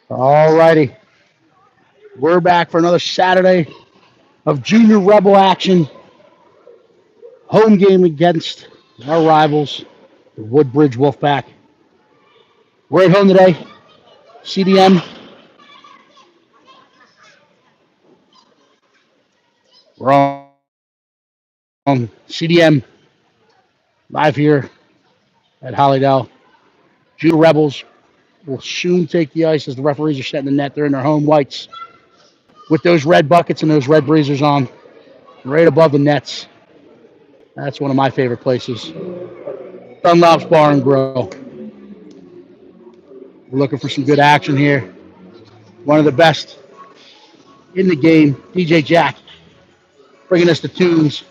All righty. We're back for another Saturday of Junior Rebel action. Home game against our rivals, the Woodbridge Wolfpack. We're at home today. CDM. We're on CDM live here at Hollydale. Junior Rebels will soon take the ice as the referees are setting the net. They're in their home whites with those red buckets and those red breezers on right above the nets. That's one of my favorite places. Dunlop's Bar and Grill. We're looking for some good action here. One of the best in the game, DJ Jack, bringing us the tunes.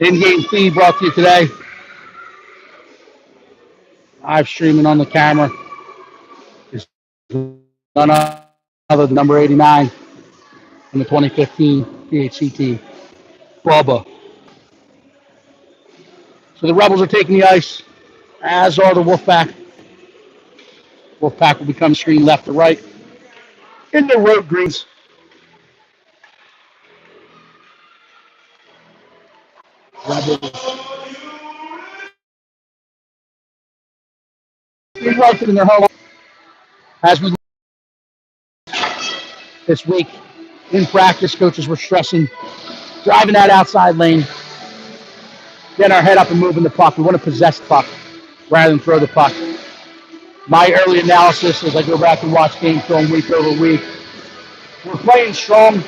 In-game feed brought to you today. Live streaming on the camera is none other than number 89 in the 2015 PHC team, Bubba. So the Rebels are taking the ice, as are the Wolfpack. Wolfpack will become screen left to right in the road greens. Rebels in their home as we this week in practice. Coaches were stressing driving that outside lane, getting our head up and moving the puck. We want to possess the puck rather than throw the puck. My early analysis as I go back and watch game film week over week, we're playing strong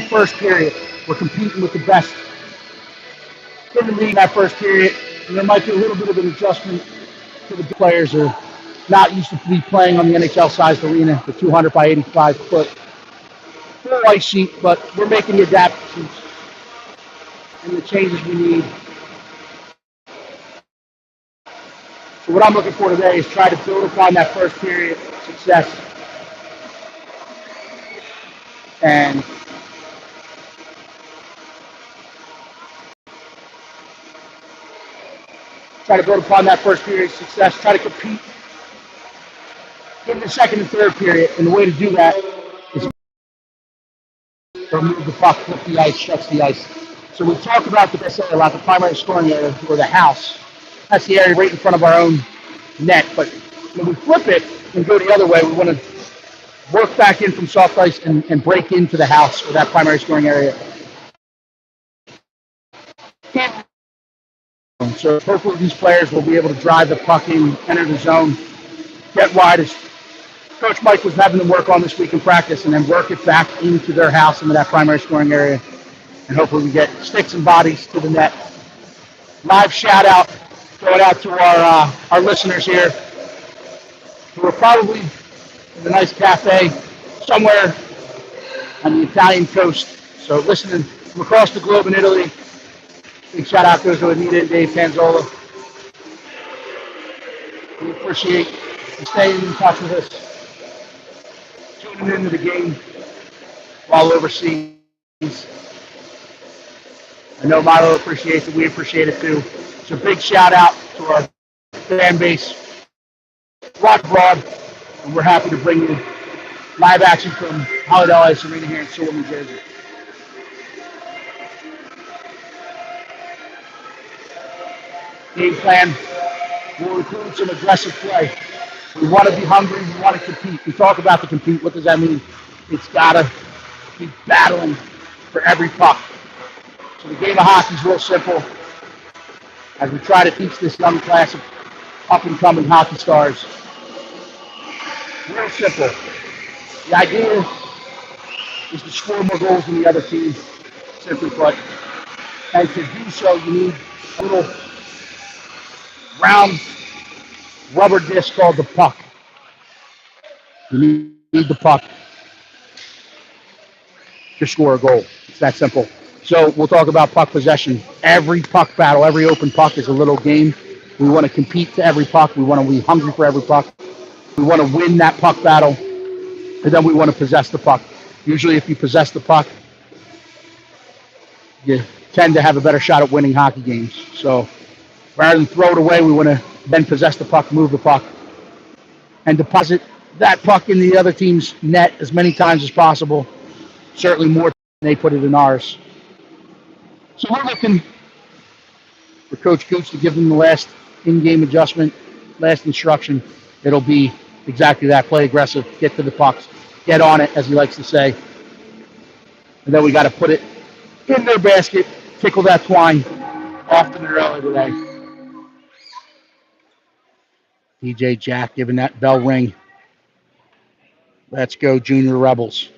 first period. We're competing with the best in the league in that first period, and there might be a little bit of an adjustment to the players who are not used to be playing on the NHL-sized arena, the 200 by 85 foot full ice sheet, but we're making the adaptations and the changes we need. So what I'm looking for today is try to build upon that first period success and try to build upon that first period success, try to compete in the second and third period. And the way to do that is remove the puck, flip the ice, stretch the ice. So we talk about the primary scoring area or the house. That's the area right in front of our own net. But when we flip it and go the other way, we want to work back in from soft ice and break into the house or that primary scoring area. So hopefully these players will be able to drive the puck in, enter the zone, get wide as Coach Mike was having them work on this week in practice, and then work it back into their house, into that primary scoring area. And hopefully we get sticks and bodies to the net. Live shout out going out to our listeners here who are probably in a nice cafe somewhere on the Italian coast. So listening from across the globe in Italy. Big shout out goes to Anita and Dave Panzola. We appreciate you staying in touch with us, tuning into the game while overseas. I know Milo appreciates it. We appreciate it too. So big shout out to our fan base, rock broad, and we're happy to bring you live action from Holiday Ice Arena here in Sewell, New Jersey. Game plan will include some aggressive play. We want to be hungry. We want to compete. We talk about the compete. What does that mean? It's got to be battling for every puck. So the game of hockey is real simple as we try to teach this young class of up-and-coming hockey stars. Real simple. The idea is to score more goals than the other team, simply put. And to do so, you need a little round rubber disc called the puck. You need the puck. to score a goal. It's that simple. So we'll talk about puck possession. Every puck battle, every open puck is a little game. We want to compete to every puck. We want to be hungry for every puck. We want to win that puck battle, and then we want to possess the puck. Usually if you possess the puck, you tend to have a better shot at winning hockey games. So rather than throw it away, we want to then possess the puck, move the puck, and deposit that puck in the other team's net as many times as possible. Certainly more than they put it in ours. So we're looking for Coach Gooch to give them the last in-game adjustment, last instruction. It'll be exactly that: play aggressive, get to the pucks, get on it, as he likes to say. And then we got to put it in their basket, tickle that twine often and early today. DJ Jack giving that bell ring. Let's go, Junior Rebels.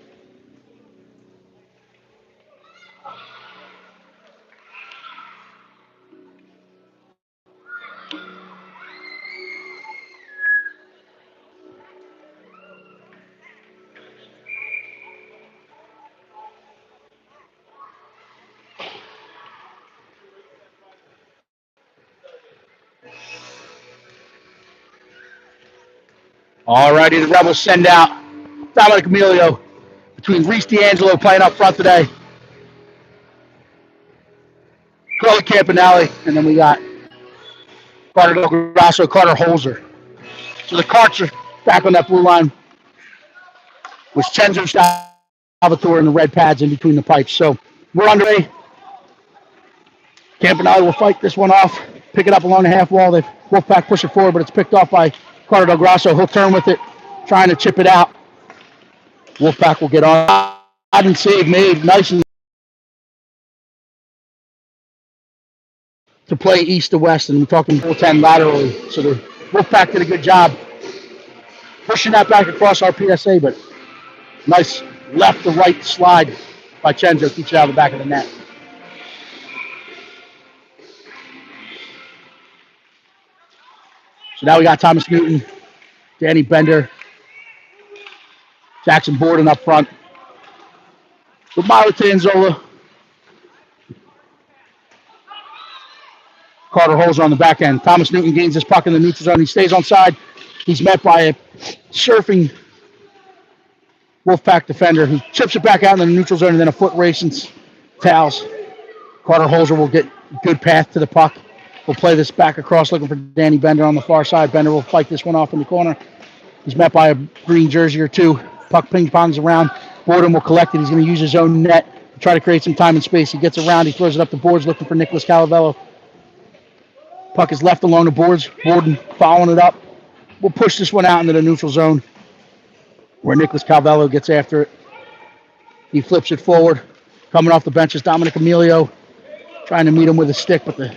All righty, the Rebels send out Dominic Emilio between Reese D'Angelo playing up front today, Carly Campanelli, and then we got Carter Del Grasso, Carter Holzer. So the Carts are back on that blue line with Chenzo Salvatore and the red pads in between the pipes. So we're underway. Campanelli will fight this one off, pick it up along the half wall. The Wolfpack push it forward, but it's picked off by Carter Del Grasso. He'll turn with it, trying to chip it out. Wolfpack will get on. And save made nice and to play east to west, and we're talking goaltend laterally. So the Wolfpack did a good job pushing that back across our PSA, but nice left to right slide by Chenzo, keeps it out of the back of the net. So now we got Thomas Newton, Danny Bender, Jackson Borden up front, with Mario Tanzola, Carter Holzer on the back end. Thomas Newton gains his puck in the neutral zone. He stays on side. He's met by a surfing Wolfpack defender who chips it back out in the neutral zone, and then a foot race and towels. Carter Holzer will get good path to the puck. We'll play this back across, looking for Danny Bender on the far side. Bender will fight this one off in the corner. He's met by a green jersey or two. Puck ping-pongs around. Borden will collect it. He's going to use his own net to try to create some time and space. He gets around. He throws it up the boards, looking for Nicholas Calavello. Puck is left along the boards. Borden following it up. We'll push this one out into the neutral zone where Nicholas Calavello gets after it. He flips it forward. Coming off the bench is Dominic Emilio, trying to meet him with a stick, but the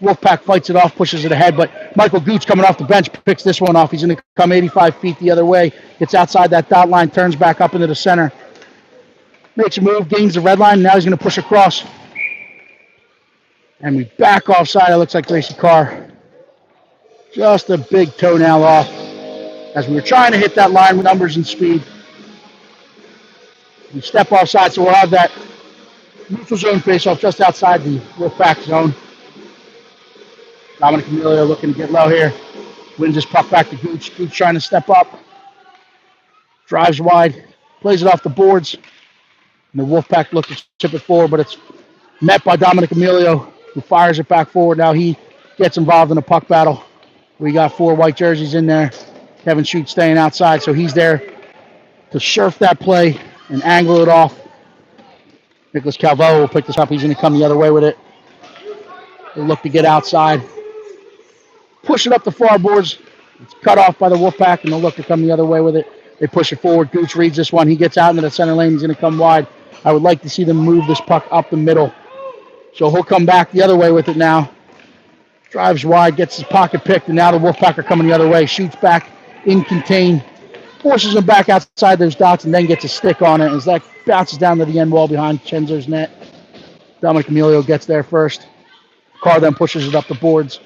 Wolfpack fights it off, pushes it ahead, but Michael Gooch coming off the bench picks this one off. He's going to come 85 feet the other way, gets outside that dot line, turns back up into the center, makes a move, gains the red line, now he's going to push across. And we back offside. It looks like Gracie Carr. Just a big toenail off as we were trying to hit that line with numbers and speed. We step offside, so we'll have that neutral zone face-off just outside the Wolfpack zone. Dominic Emilio looking to get low here. Wins his puck back to Gooch. Gooch trying to step up. Drives wide. Plays it off the boards. And the Wolfpack look to chip it forward, but it's met by Dominic Emilio, who fires it back forward. Now he gets involved in a puck battle. We got 4 white jerseys in there. Kevin Shute staying outside, so he's there to surf that play and angle it off. Nicholas Calvo will pick this up. He's going to come the other way with it. He'll look to get outside. Push it up the far boards. It's cut off by the Wolfpack, and they'll look to come the other way with it. They push it forward. Gooch reads this one. He gets out into the center lane. He's going to come wide. I would like to see them move this puck up the middle. So he'll come back the other way with it now. Drives wide, gets his pocket picked, and now the Wolfpack are coming the other way. Shoots back in contain. Forces him back outside those dots, and then gets a stick on it as that bounces down to the end wall behind Chenzo's net. Dominic Emilio gets there first. Carr then pushes it up the boards.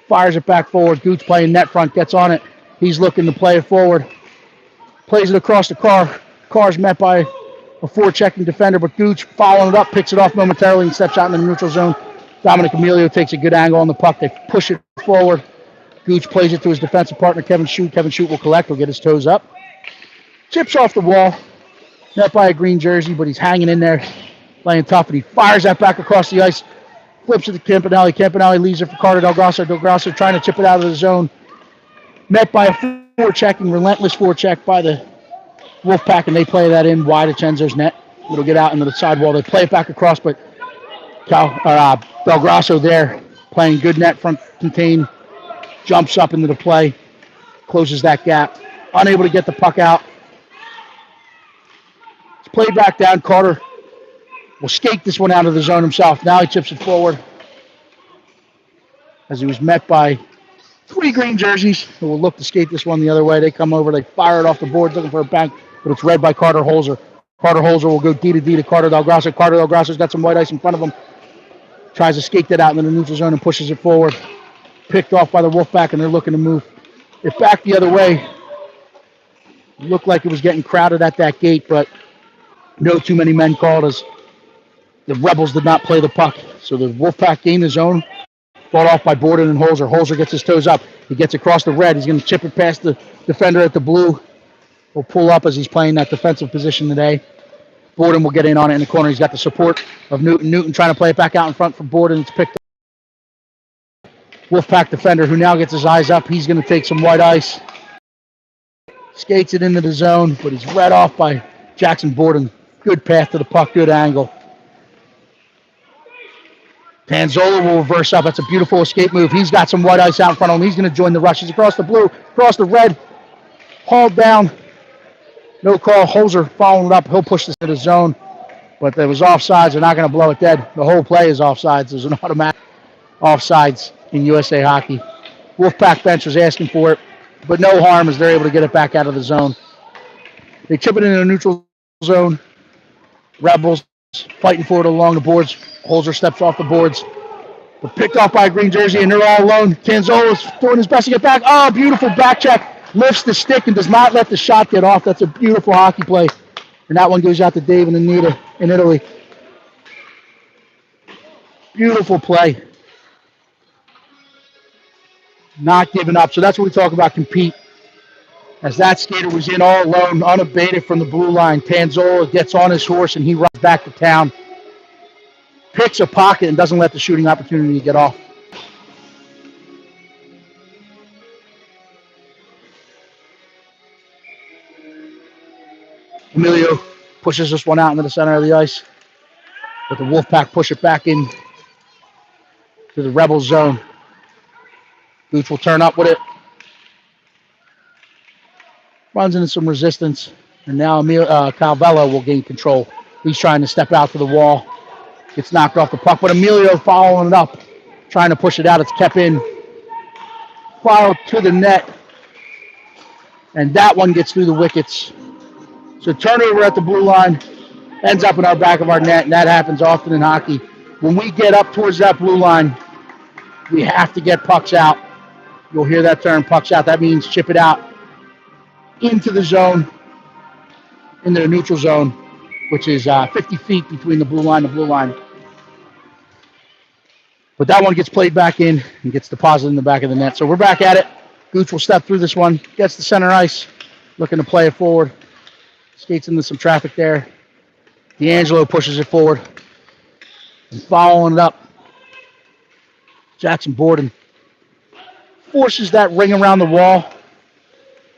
Fires it back forward. Gooch playing net front, gets on it. He's looking to play it forward. Plays it across the Carr. Carr's met by a forechecking defender, but Gooch following it up, picks it off momentarily and steps out in the neutral zone. Dominic Emilio takes a good angle on the puck. They push it forward. Gooch plays it to his defensive partner, Kevin Shute. Kevin Shute will collect. He'll get his toes up. Chips off the wall. Net by a green jersey, but he's hanging in there, playing tough, and he fires that back across the ice. Flips it to Campanelli. Campanelli leaves it for Carter Del Grasso. Del Grasso trying to chip it out of the zone. Met by a forechecking, relentless forecheck by the Wolfpack, and they play that in wide of Cenzo's net. It'll get out into the sidewall. They play it back across, but Del Grasso there playing good net front contain, jumps up into the play, closes that gap. Unable to get the puck out. It's played back down. Carter will skate this one out of the zone himself. Now he chips it forward as he was met by 3 green jerseys who will look to skate this one the other way. They come over, they fire it off the boards looking for a bank, but it's read by Carter Holzer. Carter Holzer will go D to D to Carter Del Grasso. Carter Del Grasso's got some white ice in front of him. Tries to skate that out into the neutral zone and pushes it forward. Picked off by the Wolfpack, and they're looking to move it back the other way. Looked like it was getting crowded at that gate, but no too many men called as the Rebels did not play the puck. So the Wolfpack gained the zone. Fought off by Borden and Holzer. Holzer gets his toes up. He gets across the red. He's going to chip it past the defender at the blue. Will pull up as he's playing that defensive position today. Borden will get in on it in the corner. He's got the support of Newton. Newton trying to play it back out in front for Borden. It's picked up. Wolfpack defender who now gets his eyes up. He's going to take some white ice. Skates it into the zone, but he's read off by Jackson Borden. Good path to the puck, good angle. Tanzola will reverse up. That's a beautiful escape move. He's got some white ice out in front of him. He's going to join the rush. He's across the blue, across the red. Hauled down. No call. Holzer following it up. He'll push this into the zone, but there was offsides. They're not going to blow it dead. The whole play is offsides. There's an automatic offsides in USA Hockey. Wolfpack bench was asking for it, but no harm as they're able to get it back out of the zone. They chip it into the neutral zone. Rebels fighting for it along the boards. Holzer steps off the boards. But picked off by a green jersey, and they're all alone. Tanzola's doing his best to get back. Oh, beautiful back check. Lifts the stick and does not let the shot get off. That's a beautiful hockey play. And that one goes out to Dave and Anita in Italy. Beautiful play. Not giving up. So that's what we talk about compete. As that skater was in all alone, unabated from the blue line, Tanzola gets on his horse and he runs back to town. Picks a pocket and doesn't let the shooting opportunity get off. Emilio pushes this one out into the center of the ice. But the Wolfpack push it back in to the Rebel zone. Gooch will turn up with it. Runs into some resistance. And now Calvello will gain control. He's trying to step out to the wall. Gets knocked off the puck. But Emilio following it up. Trying to push it out. It's kept in. Fouled to the net. And that one gets through the wickets. So turnover at the blue line. Ends up in our back of our net. And that happens often in hockey. When we get up towards that blue line, we have to get pucks out. You'll hear that term, pucks out. That means chip it out into the zone, into the neutral zone, which is 50 feet between the blue line and the blue line. But that one gets played back in and gets deposited in the back of the net. So we're back at it. Gooch will step through this one, gets the center ice, looking to play it forward. Skates into some traffic there. D'Angelo pushes it forward. And following it up, Jackson Borden forces that ring around the wall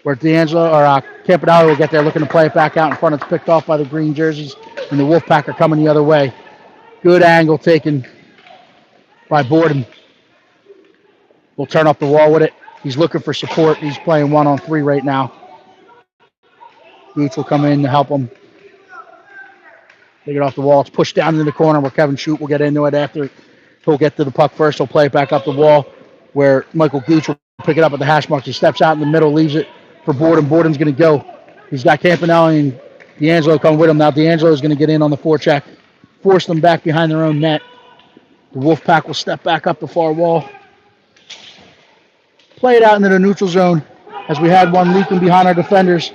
where D'Angelo or Campanelli will get there looking to play it back out in front. It's picked off by the green jerseys, and the Wolfpack are coming the other way. Good angle taken by Borden. We'll turn up the wall with it. He's looking for support. He's playing 1-on-3 right now. Gooch will come in to help him. Take it off the wall. It's pushed down into the corner where Kevin Shute will get into it after. He'll get to the puck first. He'll play it back up the wall where Michael Gooch will pick it up at the hash marks. He steps out in the middle, leaves it for Borden. Borden's going to go. He's got Campanelli and D'Angelo coming with him. Now D'Angelo is going to get in on the forecheck, force them back behind their own net. The Wolfpack will step back up the far wall. Play it out into the neutral zone as we had one leaking behind our defenders.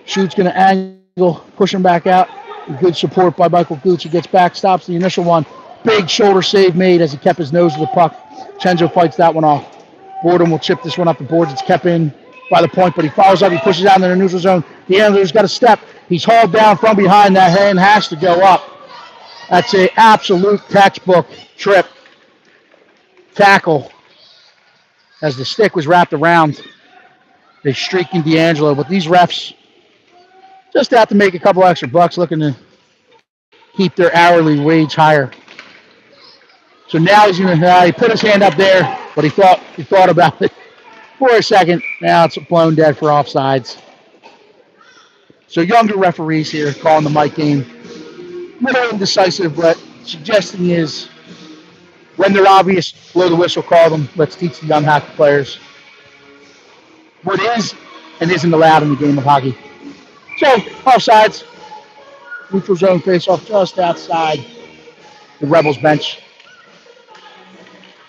Schute's going to angle, push him back out. Good support by Michael Gooch. He gets back, stops the initial one. Big shoulder save made as he kept his nose to the puck. Chenzo fights that one off. Borden will chip this one up the boards. It's kept in by the point, but he follows up. He pushes out in the neutral zone. The handler's got a step. He's hauled down from behind. That hand has to go up. That's an absolute textbook trip tackle as the stick was wrapped around the streaking D'Angelo. But these refs just have to make a couple extra bucks, looking to keep their hourly wage higher. So now he's gonna he put his hand up there, but he thought about it for a second. Now it's blown dead for offsides. So younger referees here calling the mic game. A little indecisive, but suggesting is when they're obvious, blow the whistle, call them. Let's teach the young hockey players what is and isn't allowed in the game of hockey. So offsides, neutral zone face-off just outside the Rebels bench.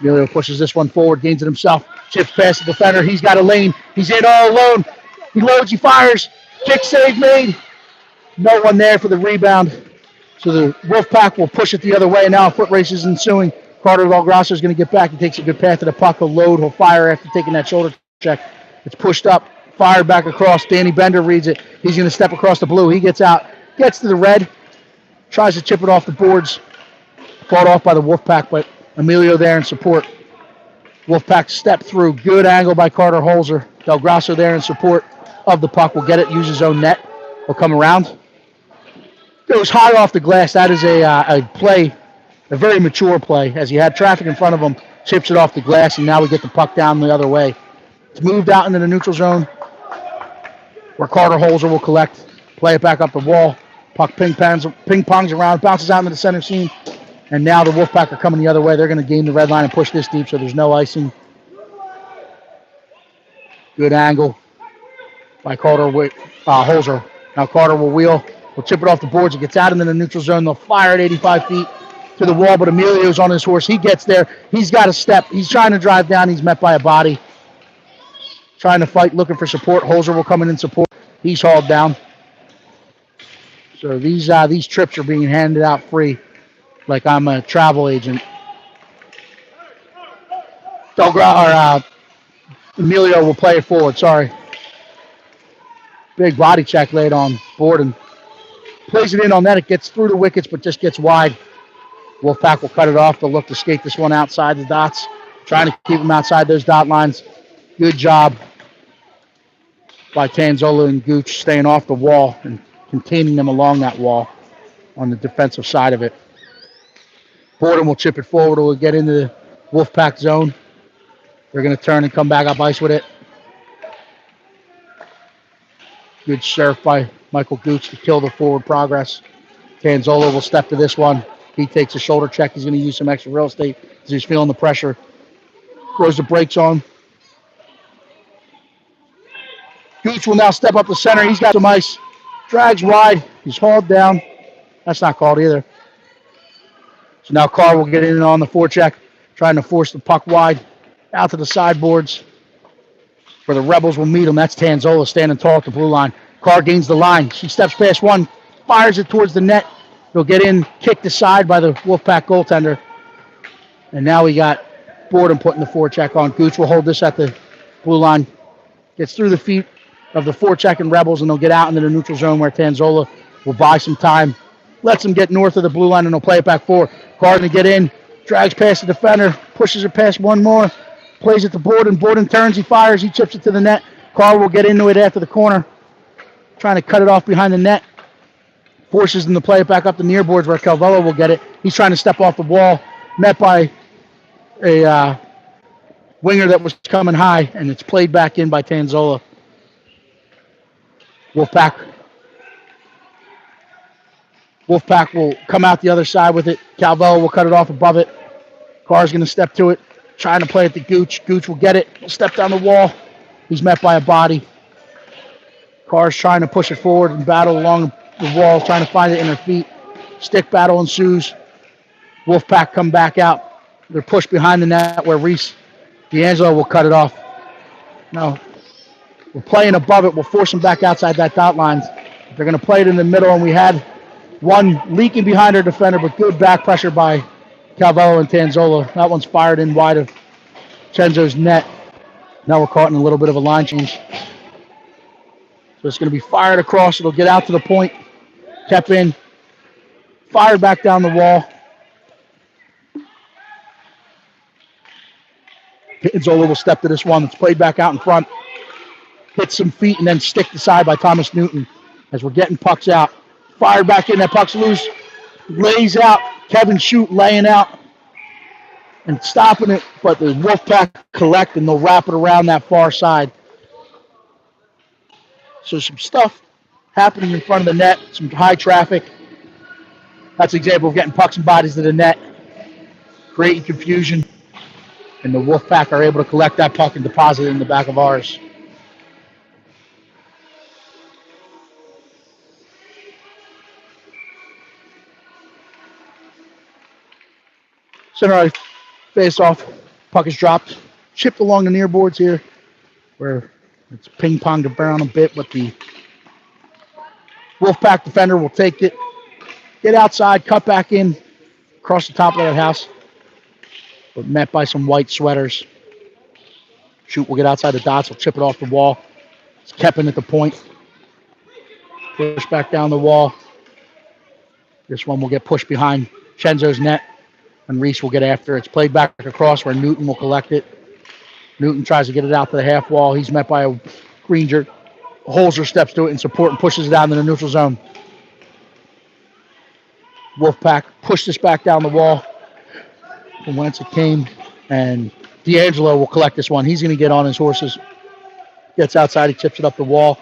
Emilio pushes this one forward, gains it himself, chips past the defender. He's got a lane. He's in all alone. He loads, he fires. Kick save made. No one there for the rebound. So the Wolfpack will push it the other way. Now a foot race is ensuing. Carter Valgrasso is going to get back. He takes a good path to the puck. He'll load. He'll fire after taking that shoulder check. It's pushed up, fired back across. Danny Bender reads it. He's going to step across the blue. He gets out, gets to the red, tries to chip it off the boards. Fought off by the Wolfpack, but Emilio there in support. Wolfpack step through. Good angle by Carter Holzer. Del Grasso there in support of the puck. Will get it, use his own net. Will come around. Goes high off the glass. That is a play, a very mature play, as he had traffic in front of him, chips it off the glass, and now we get the puck down the other way. It's moved out into the neutral zone where Carter Holzer will collect, play it back up the wall. Puck ping-pongs around, bounces out into the center seam. And now the Wolfpack are coming the other way. They're going to gain the red line and push this deep, so there's no icing. Good angle by Carter Holzer. Now Carter will wheel. Will chip it off the boards. It gets out into the neutral zone. They'll fire at 85 feet to the wall, but Emilio's on his horse. He gets there. He's got a step. He's trying to drive down. He's met by a body. Trying to fight, looking for support. Holzer will come in support. He's hauled down. So these trips are being handed out free, like I'm a travel agent. Emilio will play it forward. Sorry. Big body check laid on Borden. Plays it in on that. It gets through the wickets, but just gets wide. Wolfpack will cut it off. They'll look to skate this one outside the dots, trying to keep them outside those dot lines. Good job by Tanzola and Gooch staying off the wall and containing them along that wall on the defensive side of it. Borden will chip it forward. It will get into the Wolfpack zone. They're going to turn and come back up ice with it. Good surf by Michael Gooch to kill the forward progress. Tanzola will step to this one. He takes a shoulder check. He's going to use some extra real estate because he's feeling the pressure. Throws the brakes on. Gooch will now step up the center. He's got some ice. Drags wide. He's hauled down. That's not called either. So now Carr will get in on the forecheck, trying to force the puck wide out to the sideboards where the Rebels will meet him. That's Tanzola standing tall at the blue line. Carr gains the line. She steps past one, fires it towards the net. He'll get in, kicked aside by the Wolfpack goaltender. And now we got Borden putting the forecheck on. Gooch will hold this at the blue line. Gets through the feet of the forecheck and Rebels, and they'll get out into the neutral zone where Tanzola will buy some time. Lets him get north of the blue line, and he'll play it back forward. Gardner get in, drags past the defender, pushes it past one more, plays it to Borden. Borden turns, he fires, he chips it to the net. Carr will get into it after the corner, trying to cut it off behind the net. Forces them to play it back up the near boards where Calvello will get it. He's trying to step off the wall, met by a winger that was coming high, and it's played back in by Tanzola. Wolfpack will come out the other side with it. Calvello will cut it off above it. Carr's going to step to it, trying to play it to Gooch. Gooch will get it. He'll step down the wall. He's met by a body. Carr's trying to push it forward and battle along the wall, trying to find it in her feet. Stick battle ensues. Wolfpack come back out. They're pushed behind the net where Reese D'Angelo will cut it off. No, we're playing above it. We'll force them back outside that dot line. They're going to play it in the middle, and we had One leaking behind our defender, but good back pressure by Calvello and Tanzola. That one's fired in wide of Chenzo's net. Now we're caught in a little bit of a line change. So it's going to be fired across. It'll get out to the point. Kept in. Fired back down the wall. Tanzola will step to this one. It's played back out in front. Hits some feet and then stick aside by Thomas Newton as we're getting pucks out. Fired back in. That puck's loose. Lays out. Kevin Shute laying out and stopping it, but the Wolfpack collect and they'll wrap it around that far side. So some stuff happening in front of the net, some high traffic. That's an example of getting pucks and bodies to the net, creating confusion, and the Wolfpack are able to collect that puck and deposit it in the back of ours. Center ice face off, puck is dropped, chipped along the near boards here, where it's ping-ponged around a bit, but the Wolfpack defender will take it, get outside, cut back in, across the top of that house, but met by some white sweaters. Shute will get outside the dots, will chip it off the wall. It's kept in at the point. Push back down the wall. This one will get pushed behind Chenzo's net, and Reese will get after it. It's played back across where Newton will collect it. Newton tries to get it out to the half wall. He's met by a Granger. Holzer steps to it in support and pushes it down to the neutral zone. Wolfpack pushed this back down the wall from whence it came, and D'Angelo will collect this one. He's going to get on his horses. Gets outside, he chips it up the wall.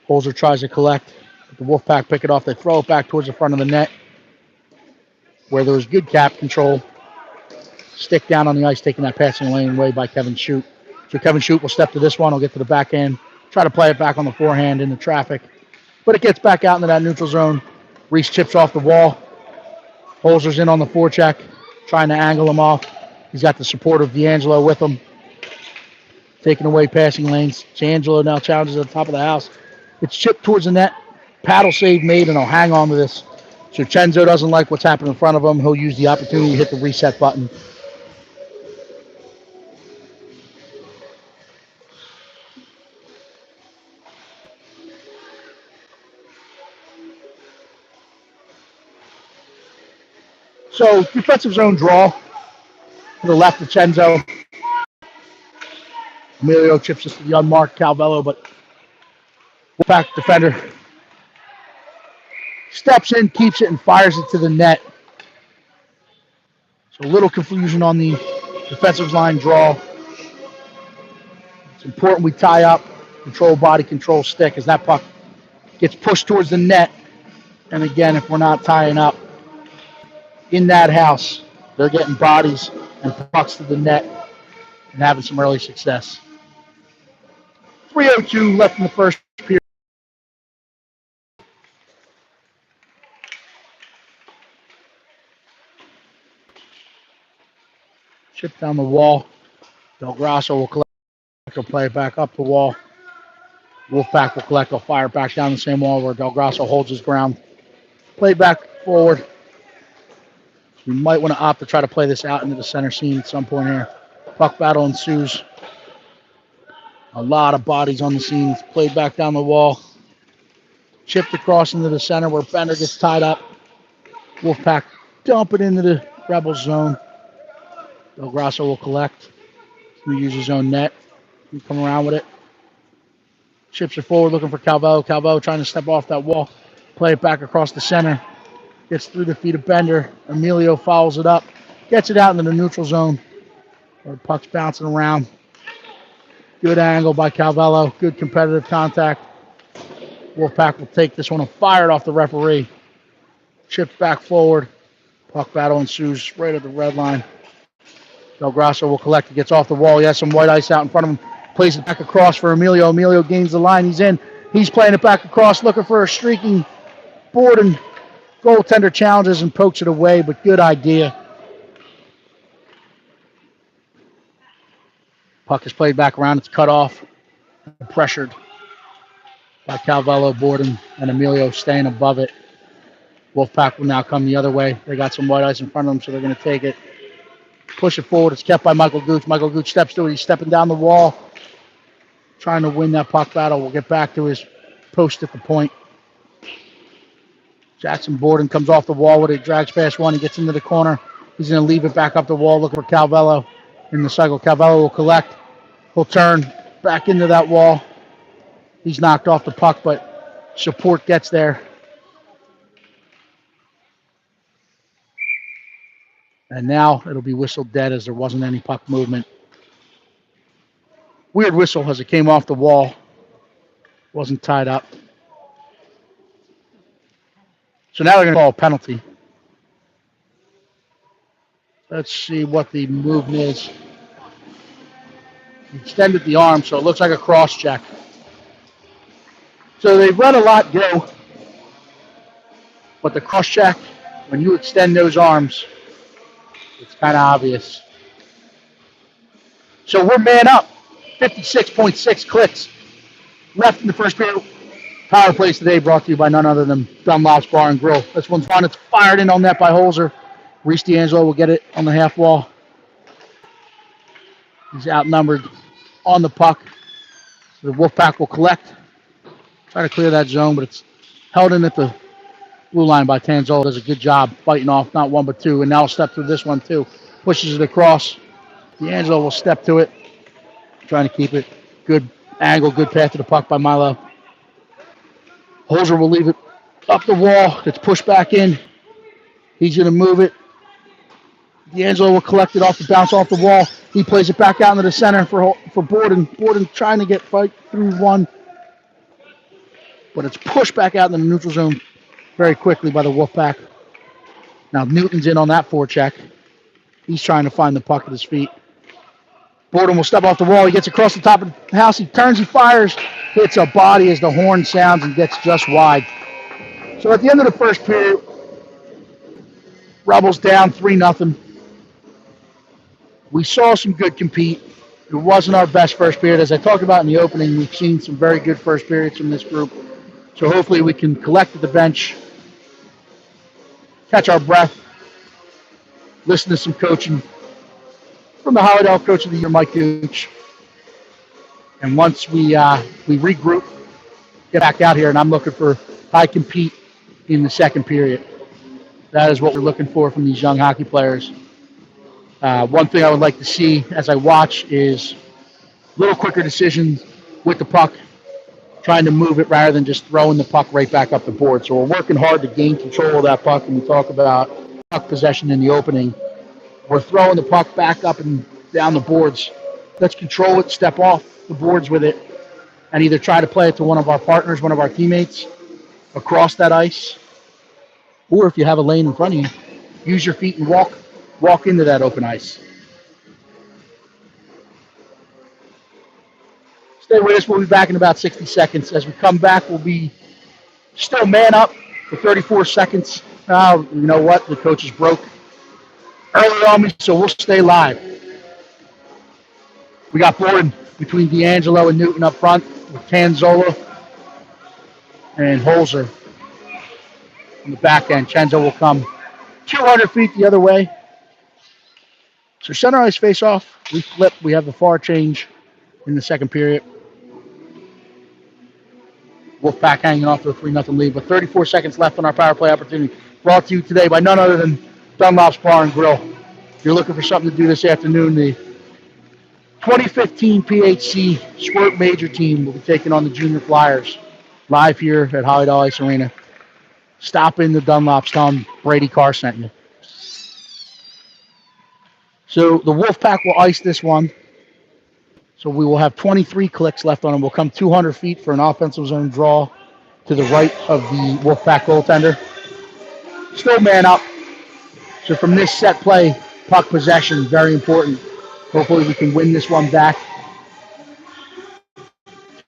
Holzer tries to collect. The Wolfpack pick it off. They throw it back towards the front of the net where there was good cap control. Stick down on the ice, taking that passing lane away by Kevin Shute. So Kevin Shute will step to this one. He'll get to the back end, try to play it back on the forehand into traffic. But it gets back out into that neutral zone. Reese chips off the wall. Holzer's in on the forecheck, trying to angle him off. He's got the support of D'Angelo with him. Taking away passing lanes. D'Angelo now challenges at the top of the house. It's chipped towards the net. Paddle save made, and he'll hang on to this. So Chenzo doesn't like what's happening in front of him. He'll use the opportunity to hit the reset button. So defensive zone draw to the left of Chenzo. Emilio chips this to the unmarked Calvello, but Wolfpack defender steps in, keeps it, and fires it to the net. So a little confusion on the defensive line draw. It's important we tie up, control body, control stick, as that puck gets pushed towards the net. And again, if we're not tying up in that house, they're getting bodies and pucks to the net and having some early success. 3:02 left in the first period. Chip down the wall. Del Grasso will collect. He'll play it back up the wall. Wolfpack will collect. He'll fire it back down the same wall where Del Grasso holds his ground. Play back forward. We might want to opt to try to play this out into the center seam at some point here. Puck battle ensues. A lot of bodies on the scene. It's played back down the wall. Chipped across into the center where Bender gets tied up. Wolfpack dump it into the Rebels zone. Del Grasso will collect. He uses his own net. He come around with it. Chips it forward looking for Calvello. Calvello trying to step off that wall. Play it back across the center. Gets through the feet of Bender. Emilio fouls it up. Gets it out into the neutral zone where the puck's bouncing around. Good angle by Calvello. Good competitive contact. Wolfpack will take this one and fire it off the referee. Chips back forward. Puck battle ensues right at the red line. Del Grasso will collect. It gets off the wall. He has some white ice out in front of him. Plays it back across for Emilio. Emilio gains the line. He's in. He's playing it back across, looking for a streaking board, and goaltender challenges and pokes it away, but good idea. Puck is played back around. It's cut off. Pressured by Calvello, Borden, and Emilio staying above it. Wolfpack will now come the other way. They got some white ice in front of them, so they're going to take it. Push it forward. It's kept by Michael Gooch. Michael Gooch steps to it. He's stepping down the wall, trying to win that puck battle. We'll get back to his post at the point. Jackson Borden comes off the wall with it, drags past one. He gets into the corner. He's going to leave it back up the wall, looking for Calvello in the cycle. Calvello will collect. He'll turn back into that wall. He's knocked off the puck, but support gets there. And now it'll be whistled dead as there wasn't any puck movement. Weird whistle as it came off the wall. Wasn't tied up. So now they're going to call a penalty. Let's see what the movement is. He extended the arm, so it looks like a cross check. So they've let a lot go. But the cross check, when you extend those arms, it's kind of obvious. So we're man up. 56.6 clicks left in the first period. Power plays today brought to you by none other than Dunlop's Bar and Grill. This one's fun. It's fired in on net by Holzer. Reese D'Angelo will get it on the half wall. He's outnumbered on the puck. So the Wolfpack will collect. Try to clear that zone, but it's held in at the blue line by Tanzola. Does a good job fighting off not one but two, and now step through this one too. Pushes it across. D'Angelo will step to it, trying to keep it. Good angle, good path to the puck by Milo. Holzer will leave it up the wall. It's pushed back in. He's going to move it. D'Angelo will collect it off the bounce off the wall. He plays it back out into the center for Borden. Borden trying to get fight through one, but it's pushed back out in the neutral zone very quickly by the Wolfpack. Now Newton's in on that forecheck. He's trying to find the puck at his feet. Borden will step off the wall. He gets across the top of the house. He turns, he fires, hits a body as the horn sounds and gets just wide. So at the end of the first period, Rebels down 3-0. We saw some good compete. It wasn't our best first period. As I talked about in the opening, we've seen some very good first periods from this group. So hopefully we can collect at the bench, catch our breath, listen to some coaching from the Hollydale Coach of the Year, Mike Gooch. And once we regroup, get back out here, and I'm looking for high compete in the second period. That is what we're looking for from these young hockey players. One thing I would like to see as I watch is a little quicker decisions with the puck, trying to move it rather than just throwing the puck right back up the board. So we're working hard to gain control of that puck, and we talk about puck possession in the opening. We're throwing the puck back up and down the boards. Let's control it, step off the boards with it, and either try to play it to one of our partners, one of our teammates, across that ice, or if you have a lane in front of you, use your feet and walk into that open ice. Stay with us. We'll be back in about 60 seconds. As we come back, we'll be still man up for 34 seconds. You know what? The coach is broke early on me, so we'll stay live. We got Borden between D'Angelo and Newton up front with Tanzola and Holzer on the back end. Chenzo will come 200 feet the other way. So center ice face off. We flip. We have the far change in the second period. Wolfpack hanging off to a 3-0 lead, but 34 seconds left on our power play opportunity. Brought to you today by none other than Dunlop's Bar and Grill. If you're looking for something to do this afternoon, the 2015 PHC Squirt Major team will be taking on the Junior Flyers live here at Hollydale Ice Arena. Stop in the Dunlops, tell them Brady Carr sent you. So the Wolfpack will ice this one. So we will have 23 clicks left on them. We'll come 200 feet for an offensive zone draw to the right of the Wolfpack goaltender. Still man up. So from this set play, puck possession, very important. Hopefully we can win this one back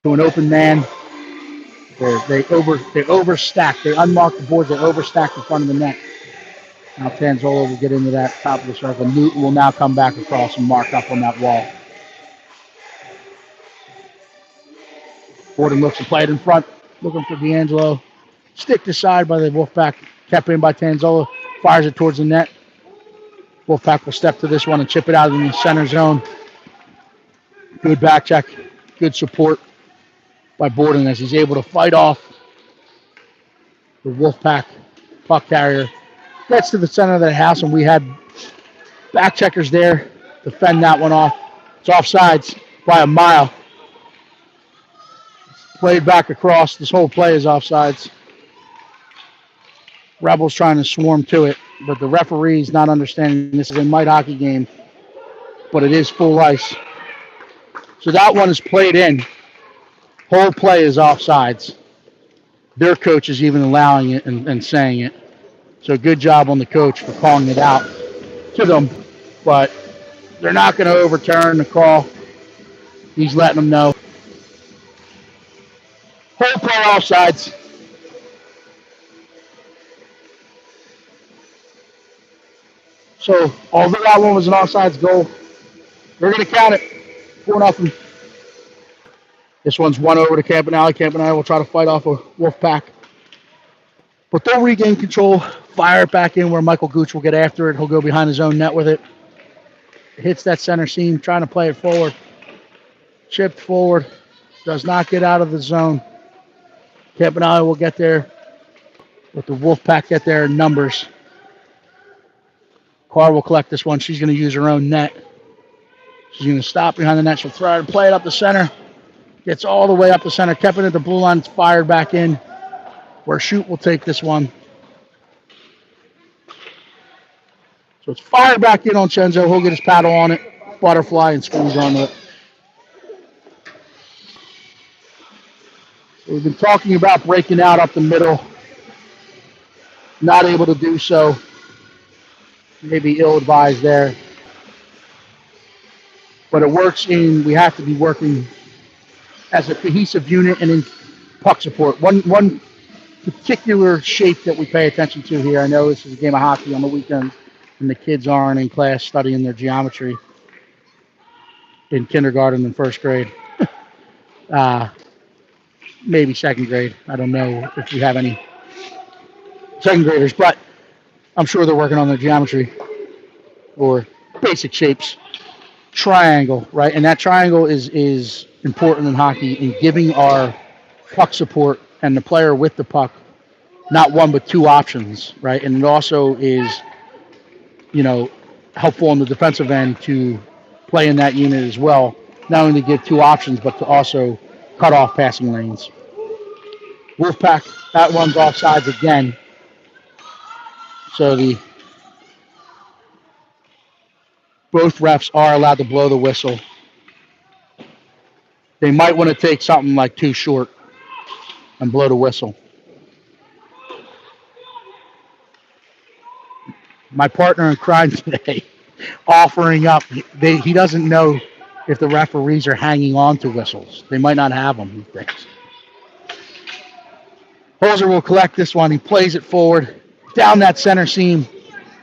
to an open man. They overstack. They unmark the boards. They overstack in front of the net. Now Tanzola will get into that top of the circle. Newton will now come back across and mark up on that wall. Borden looks to play it in front, looking for D'Angelo. Sticked aside by the Wolfpack Kept in by Tanzola. Fires it towards the net. Wolfpack will step to this one and chip it out in the center zone. Good back check. Good support by Borden as he's able to fight off the Wolfpack puck carrier. Gets to the center of the house, and we had back checkers there to fend that one off. It's offsides by a mile. Played back across. This whole play is offsides. Rebels trying to swarm to it, but the referee's not understanding this is a mite hockey game, but it is full ice. So that one is played in. Whole play is offsides. Their coach is even allowing it and saying it. So good job on the coach for calling it out to them, but they're not going to overturn the call. He's letting them know. Whole play offsides. So although that one was an offsides goal, they're going to count it. 4-0. This one's one over to Campanale. Campanale will try to fight off a Wolfpack. But they'll regain control, fire it back in where Michael Gooch will get after it. He'll go behind his own net with it. Hits that center seam, trying to play it forward. Chipped forward. Does not get out of the zone. Campanale will get there. But the Wolfpack get there in numbers. Carr will collect this one. She's going to use her own net. She's going to stop behind the net. She'll try to play it up the center. Gets all the way up the center. Kept it at the blue line. It's fired back in. Where Shoot will take this one. So it's fired back in on Chenzo. He'll get his paddle on it. Butterfly and squeeze onto it. So we've been talking about breaking out up the middle. Not able to do so. Maybe ill-advised there. But it works we have to be working as a cohesive unit and in puck support. One particular shape that we pay attention to here, I know this is a game of hockey on the weekends, and the kids aren't in class studying their geometry in kindergarten and first grade. Maybe second grade. I don't know if we have any second graders, but I'm sure they're working on their geometry or basic shapes. Triangle, right? And that triangle is important in hockey in giving our puck support and the player with the puck not one but two options, right? And it also is, helpful on the defensive end to play in that unit as well. Not only to give two options, but to also cut off passing lanes. Wolfpack, that one's offsides again. So both refs are allowed to blow the whistle. They might want to take something like too short and blow the whistle. My partner in crime today offering up. He doesn't know if the referees are hanging on to whistles. They might not have them, he thinks. Holzer will collect this one. He plays it forward down that center seam.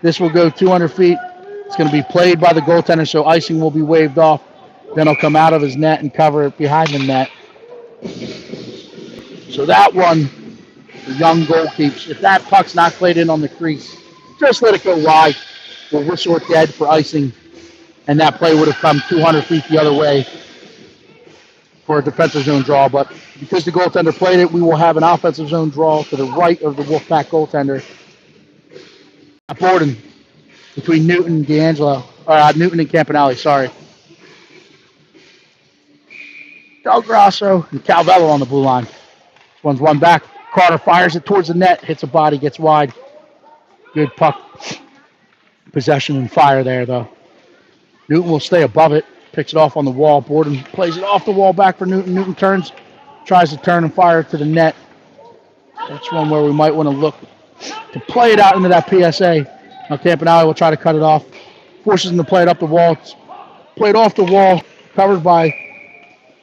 This will go 200 feet. It's going to be played by the goaltender, so icing will be waved off. Then he'll come out of his net and cover it behind the net. So that one, the young goalkeepers, if that puck's not played in on the crease, just let it go wide. We'll whistle it dead for icing, and that play would have come 200 feet the other way for a defensive zone draw. But because the goaltender played it, we will have an offensive zone draw to the right of the Wolfpack goaltender. Borden between Newton and D'Angelo, Newton and Campanale, sorry. Del Grosso and Calvello on the blue line. This one's one back. Carter fires it towards the net, hits a body, gets wide. Good puck possession and fire there, though. Newton will stay above it, picks it off on the wall. Borden plays it off the wall back for Newton. Newton turns, tries to turn and fire to the net. That's one where we might want to look to play it out into that PSA. Now Campanale will try to cut it off. Forces him to play it up the wall. It's played off the wall, covered by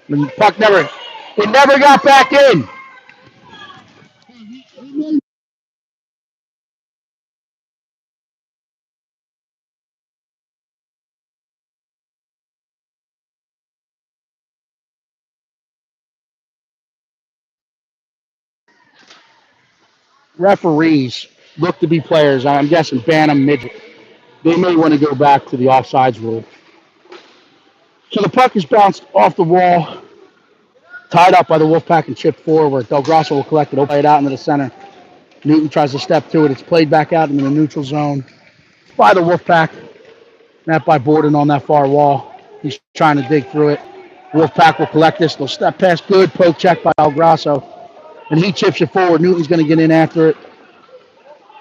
the puck. Never got back in. Referees look to be players. I'm guessing Bantam, midget. They may want to go back to the offsides rule. So the puck is bounced off the wall, tied up by the Wolfpack and chipped forward. Del Grosso will collect it, play it out into the center. Newton tries to step to it. It's played back out into the neutral zone by the Wolfpack. Not by Borden on that far wall. He's trying to dig through it. Wolfpack will collect this. They'll step past. Good poke check by Del Grosso. And he chips it forward. Newton's going to get in after it.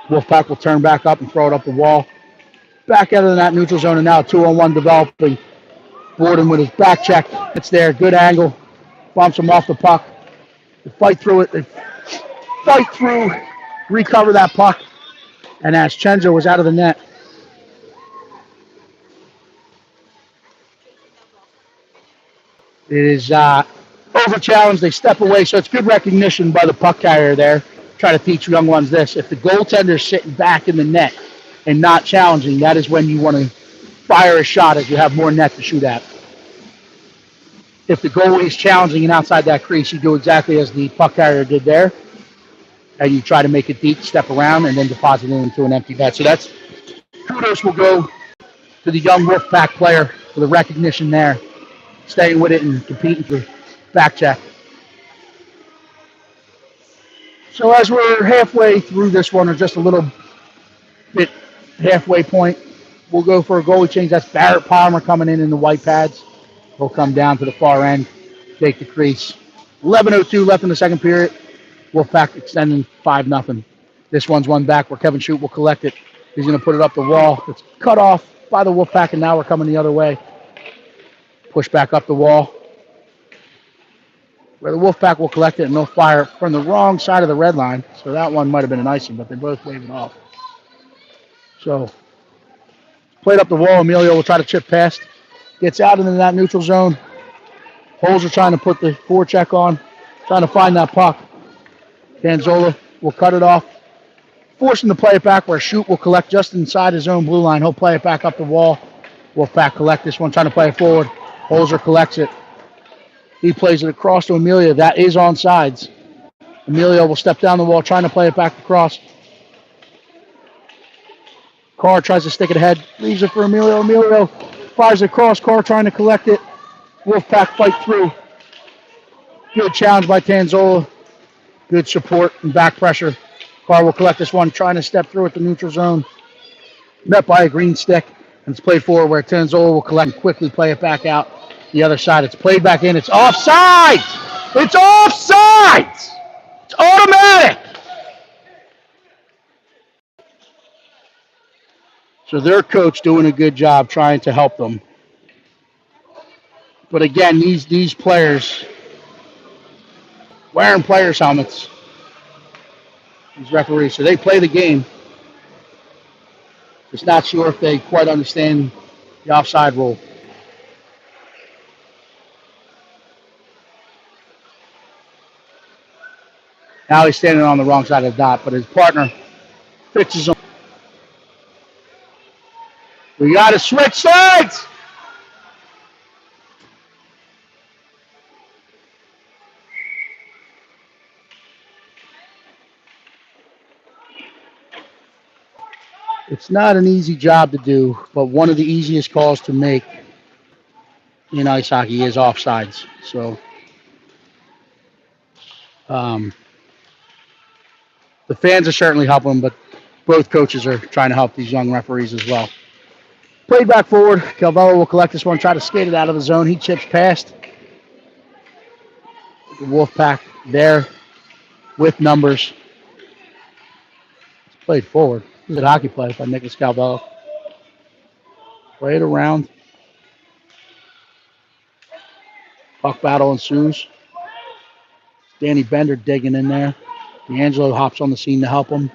Wolfpack will turn back up and throw it up the wall. Back out of that neutral zone, and now a 2-on-1 developing. Borden with his back check. It's there. Good angle. Bumps him off the puck. They fight through it. They fight through. Recover that puck. And as Chenzo was out of the net, it is over challenged. They step away, so it's good recognition by the puck carrier there. Try to teach young ones this. If the goaltender's sitting back in the net and not challenging, that is when you want to fire a shot as you have more net to shoot at. If the goalie is challenging and outside that crease, you do exactly as the puck carrier did there. And you try to make it deep, step around, and then deposit it into an empty net. So that's kudos will go to the young Wolfpack player for the recognition there. Staying with it and competing for back check. So as we're halfway through this one, or just a little bit halfway point, we'll go for a goalie change. That's Barrett Palmer coming in the white pads. He'll come down to the far end, take the crease. 11:02 left in the second period. Wolfpack extending 5-0. This one's one back where Kevin Shute will collect it. He's going to put it up the wall. It's cut off by the Wolfpack, and now we're coming the other way. Push back up the wall, where the Wolfpack will collect it, and they'll fire from the wrong side of the red line. So that one might have been an icing, but they both wave it off. So played up the wall. Emilio will try to chip past. Gets out into that neutral zone. Holes are trying to put the forecheck on, trying to find that puck. Canzola will cut it off, forcing to play it back where Shute will collect just inside his own blue line. He'll play it back up the wall. Wolfpack collect this one, trying to play it forward. Holzer collects it. He plays it across to Emilio. That is on sides. Emilio will step down the wall, trying to play it back across. Carr tries to stick it ahead. Leaves it for Emilio. Emilio fires it across. Carr trying to collect it. Wolfpack fight through. Good challenge by Tanzola. Good support and back pressure. Carr will collect this one, trying to step through at the neutral zone. Met by a green stick. And it's played forward where Tanzola will collect and quickly play it back out the other side. It's played back in. It's offside! It's offside! It's automatic! So their coach doing a good job trying to help them. But again, these players wearing players' helmets, these referees, so they play the game. Just not sure if they quite understand the offside rule. Now he's standing on the wrong side of the dot, but his partner fixes him. We got to switch sides! It's not an easy job to do, but one of the easiest calls to make in ice hockey is offsides. So the fans are certainly helping, but both coaches are trying to help these young referees as well. Played back forward. Calvello will collect this one, try to skate it out of the zone. He chips past. The Wolfpack there with numbers. It's played forward. This is a hockey play by Nicholas Calvello. Play it around. Puck battle ensues. Danny Bender digging in there. D'Angelo hops on the scene to help him.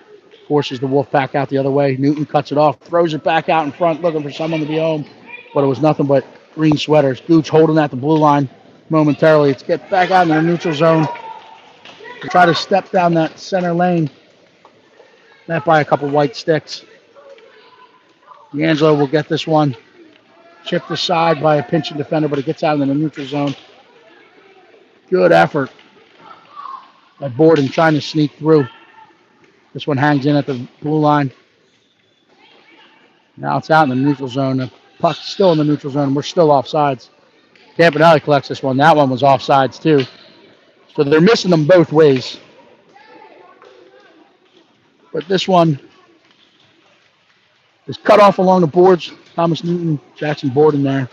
Forces the Wolfpack out the other way. Newton cuts it off. Throws it back out in front, looking for someone to be home. But it was nothing but green sweaters. Gooch holding at the blue line momentarily. It's get back out in the neutral zone. Try to step down that center lane. Met by a couple white sticks. D'Angelo will get this one. Chipped aside by a pinching defender, but it gets out in the neutral zone. Good effort by Borden trying to sneak through. This one hangs in at the blue line. Now it's out in the neutral zone. The puck's still in the neutral zone. We're still offsides. Campanelli collects this one. That one was offsides too. So they're missing them both ways. But this one is cut off along the boards. Thomas Newton, Jackson Borden there.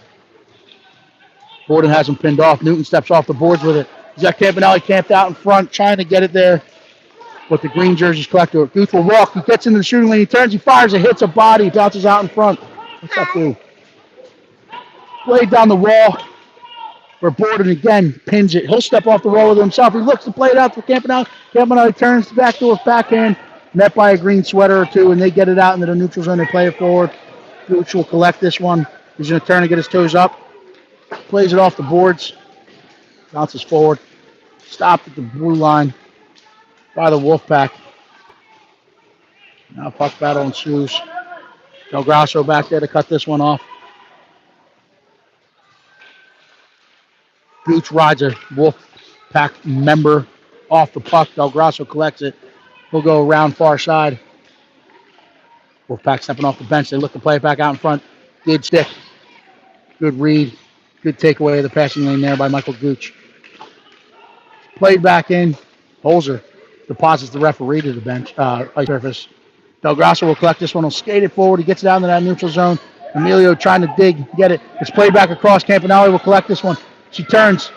Borden has him pinned off. Newton steps off the boards with it. He's got Campanelli camped out in front, trying to get it there. But the green jerseys collect it. Gooch will walk. He gets into the shooting lane. He turns. He fires. It hits a body. Bounces out in front. What's that do? Played down the wall. Where Borden again pins it. He'll step off the wall with it himself. He looks to play it out for Campanelli. Campanelli turns the back door backhand. Met by a green sweater or two, and they get it out into the neutral zone. They play it forward. Gooch will collect this one. He's going to turn and get his toes up. Plays it off the boards. Bounces forward. Stopped at the blue line by the Wolfpack. Now puck battle ensues. Del Grasso back there to cut this one off. Gooch rides a Wolfpack member off the puck. Del Grasso collects it. He'll go around far side. Wolfpack stepping off the bench. They look to play it back out in front. Good stick. Good read. Good takeaway of the passing lane there by Michael Gooch. Played back in. Holzer deposits the referee to the bench, ice surface. Del Grasso will collect this one. He'll skate it forward. He gets it down to that neutral zone. Emilio trying to dig, get it. It's played back across. Campanelli will collect this one. She turns,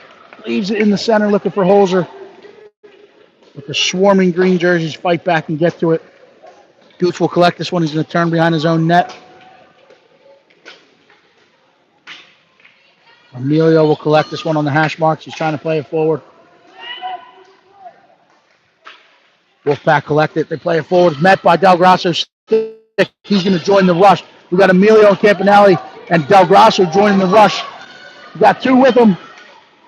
leaves it in the center looking for Holzer. But the swarming green jerseys fight back and get to it. Gooch will collect this one. He's going to turn behind his own net. Emilio will collect this one on the hash marks. He's trying to play it forward. Wolfpack collect it. They play it forward. Met by Del Grasso's stick. He's going to join the rush. We got Emilio and Campanelli and Del Grasso joining the rush. We got two with him.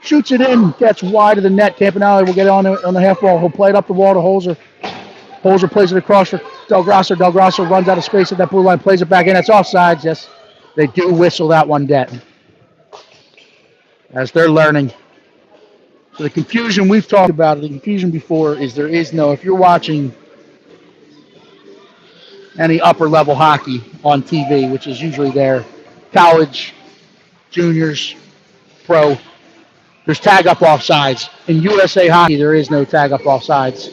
Shoots it in. Gets wide of the net. Campanelli will get on the half wall. He'll play it up the wall to Holzer. Holzer plays it across for Del Grasso. Del Grasso runs out of space at that blue line. Plays it back in. It's offsides. Yes, they do whistle that one dead. As they're learning. So the confusion we've talked about, the confusion before is there is no, if you're watching any upper level hockey on TV, which is usually there, college, juniors, pro, there's tag up offsides. In USA hockey, there is no tag up offsides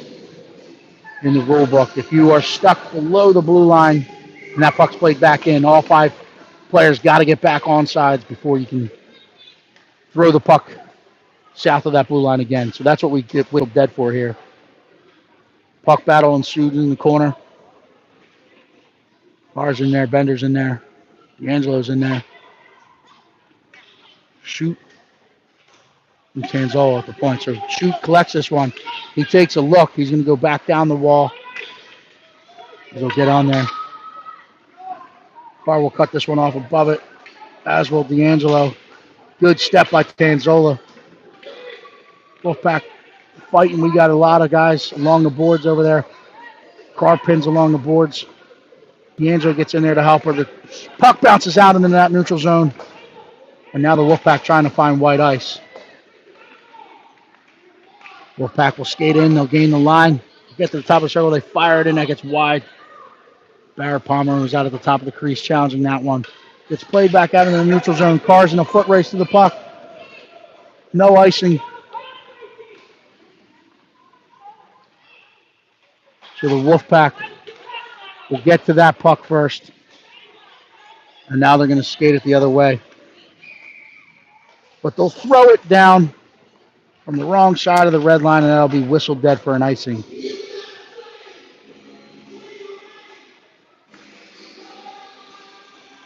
in the rule book. If you are stuck below the blue line and that puck's played back in, all five players got to get back on sides before you can throw the puck south of that blue line again. So that's what we get whistled dead for here. Puck battle ensued in the corner. Barr's in there, Bender's in there, D'Angelo's in there. Shoot. And Tanzola at the point. So Shoot collects this one. He takes a look. He's going to go back down the wall. He'll get on there. Barr will cut this one off above it, as will D'Angelo. Good step by Tanzola. Wolfpack fighting. We got a lot of guys along the boards over there. Car pins along the boards. D'Angelo gets in there to help her. The puck bounces out into that neutral zone. And now the Wolfpack trying to find white ice. Wolfpack will skate in. They'll gain the line. Get to the top of the circle. They fire it in. That gets wide. Barrett Palmer was out at the top of the crease challenging that one. Gets played back out into the neutral zone. Cars in a foot race to the puck. No icing. So the Wolfpack will get to that puck first. And now they're going to skate it the other way. But they'll throw it down from the wrong side of the red line, and that'll be whistled dead for an icing.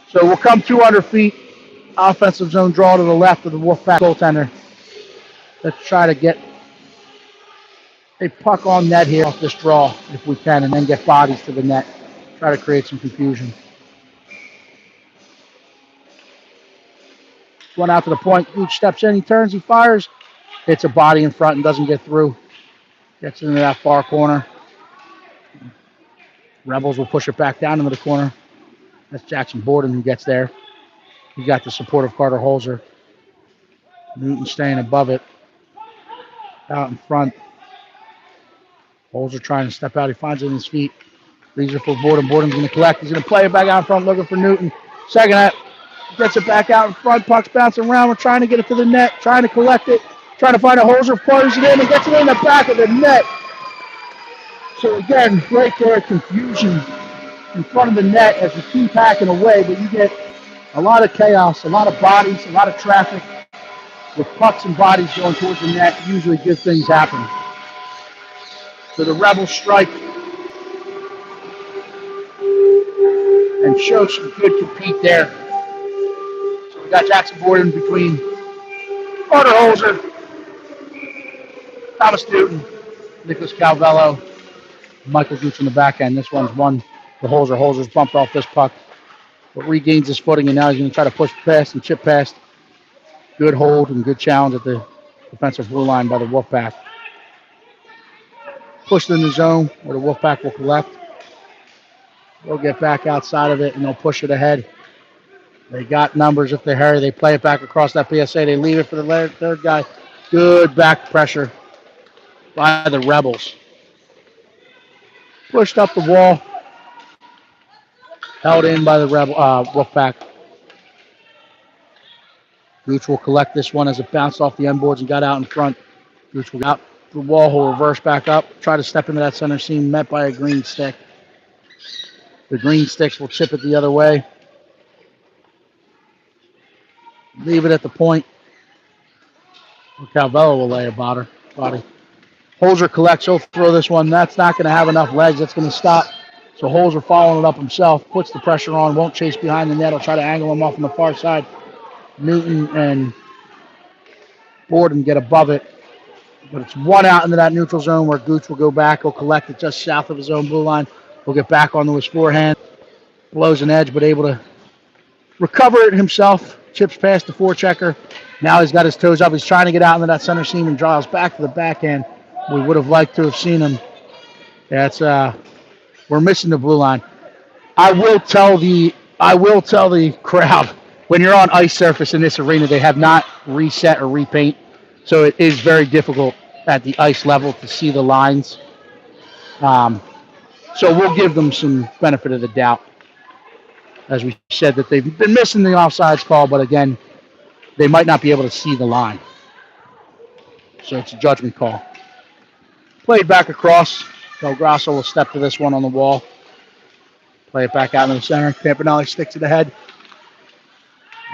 So we'll come 200 feet. Offensive zone draw to the left of the Wolfpack goaltender. Let's try to get a puck on net here off this draw if we can, and then get bodies to the net. Try to create some confusion. One out to the point. Gooch steps in. He turns. He fires. Hits a body in front and doesn't get through. Gets into that far corner. Rebels will push it back down into the corner. That's Jackson Borden who gets there. He got the support of Carter Holzer. Newton staying above it. Out in front. Holzer trying to step out. He finds it in his feet. These are for Borden. Borden's going to collect. He's going to play it back out in front, looking for Newton. Second half, gets it back out in front. Puck's bouncing around. We're trying to get it to the net, trying to collect it, trying to find a Holzer, fires it in, and gets it in the back of the net. So again, right there, confusion in front of the net as we keep hacking away, but you get a lot of chaos, a lot of bodies, a lot of traffic with pucks and bodies going towards the net. Usually good things happen. So the Rebels strike and show some good compete there. So we got Jackson Borden between Carter Holzer, Thomas Newton, Nicholas Calvello, Michael Gooch on the back end. This one's won to Holzer. Holzer's bumped off this puck, but regains his footing, and now he's going to try to push past and chip past. Good hold and good challenge at the defensive blue line by the Wolfpack. Pushed in the zone where the Wolfpack will collect. They'll get back outside of it, and they'll push it ahead. They got numbers if they hurry. They play it back across that PSA. They leave it for the third guy. Good back pressure by the Rebels. Pushed up the wall. Held in by the Wolfpack. Gooch will collect this one as it bounced off the end boards and got out in front. Gooch will out the wall. He'll reverse back up. Try to step into that center seam. Met by a green stick. The green sticks will chip it the other way. Leave it at the point. Calvello will lay a body. Holzer collects. He'll throw this one. That's not going to have enough legs. That's going to stop. So Holzer following it up himself. Puts the pressure on. Won't chase behind the net. He'll try to angle him off on the far side. Newton and Borden get above it. But it's one out into that neutral zone where Gooch will go back. He'll collect it just south of his own blue line. He'll get back onto his forehand. Blows an edge, but able to recover it himself. Chips past the forechecker. Now he's got his toes up. He's trying to get out into that center seam and draws back to the backhand. We would have liked to have seen him. That's we're missing the blue line. I will tell the crowd, when you're on ice surface in this arena, they have not reset or repaint. So it is very difficult at the ice level to see the lines. So we'll give them some benefit of the doubt. As we said, that they've been missing the offsides call, but again, they might not be able to see the line. So it's a judgment call. Played back across. Del Grasso will step to this one on the wall. Play it back out in the center. Campanelli sticks to the head.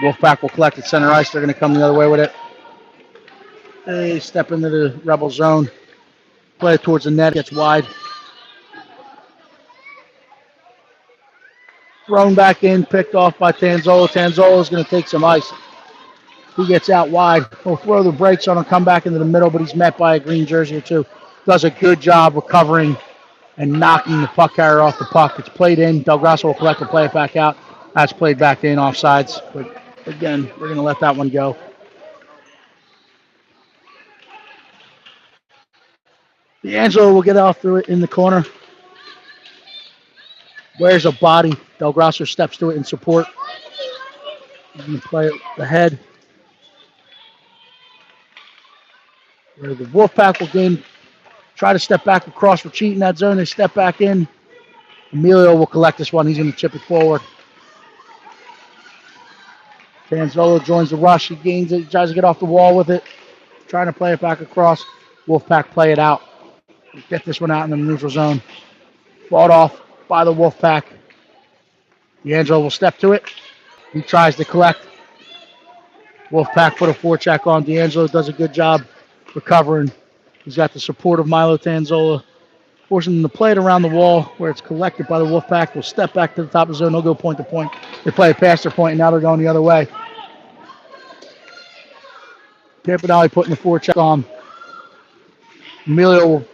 Wolfpack will collect at center ice. They're going to come the other way with it. They step into the Rebel zone. Play it towards the net. Gets wide. Thrown back in. Picked off by Tanzola. Tanzola is going to take some ice. He gets out wide. He'll throw the brakes on him, come back into the middle, but he's met by a green jersey or two. Does a good job recovering and knocking the puck carrier off the puck. It's played in. Del Grasso will collect and play it back out. That's played back in offsides. But again, we're going to let that one go. D'Angelo will get off through it in the corner. Wears a body. Del Grasso steps to it in support. He's going to play it ahead. Where the Wolfpack will gain, try to step back across, retreat in that zone. They step back in. Emilio will collect this one. He's going to chip it forward. Tanzola joins the rush. He gains it. He tries to get off the wall with it. Trying to play it back across. Wolfpack play it out. Get this one out in the neutral zone. Fought off by the Wolfpack. D'Angelo will step to it. He tries to collect. Wolfpack put a forecheck on. D'Angelo does a good job recovering. He's got the support of Milo Tanzola. Forcing him to play it around the wall where it's collected by the Wolfpack. Will step back to the top of the zone. They'll go point to point. They play it past their point, and now they're going the other way. Campanelli putting the forecheck on. Emilio will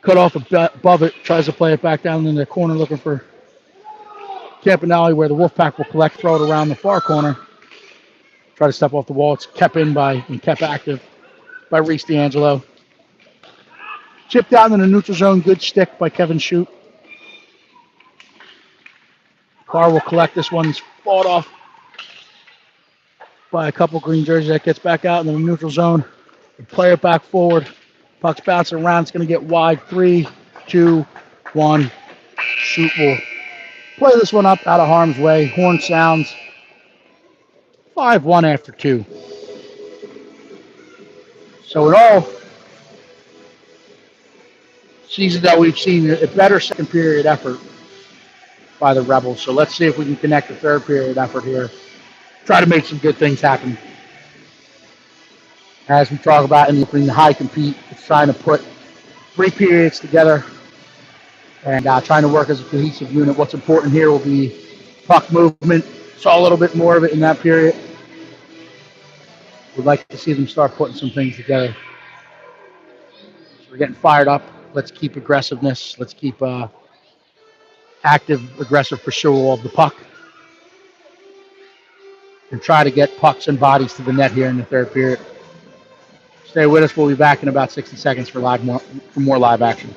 cut off above it. Tries to play it back down in the corner looking for Campanelli where the Wolfpack will collect, throw it around the far corner. Try to step off the wall. It's kept in and kept active by Reese D'Angelo. Chipped down in the neutral zone. Good stick by Kevin Shute. Carr will collect this one. It's fought off by a couple green jerseys. That gets back out in the neutral zone. They play it back forward. Puck's bouncing around. It's going to get wide. 3, 2, 1. Shoot will play this one up out of harm's way. Horn sounds. 5-1 after 2. So in all season that we've seen, a better second period effort by the Rebels. So let's see if we can connect the third period effort here. Try to make some good things happen. As we talk about in the high compete, it's trying to put 3 periods together and trying to work as a cohesive unit. What's important here will be puck movement. Saw a little bit more of it in that period. We'd like to see them start putting some things together. So we're getting fired up. Let's keep aggressiveness. Let's keep active, aggressive pursuit of the puck. And try to get pucks and bodies to the net here in the third period. Stay with us. We'll be back in about 60 seconds for more live action.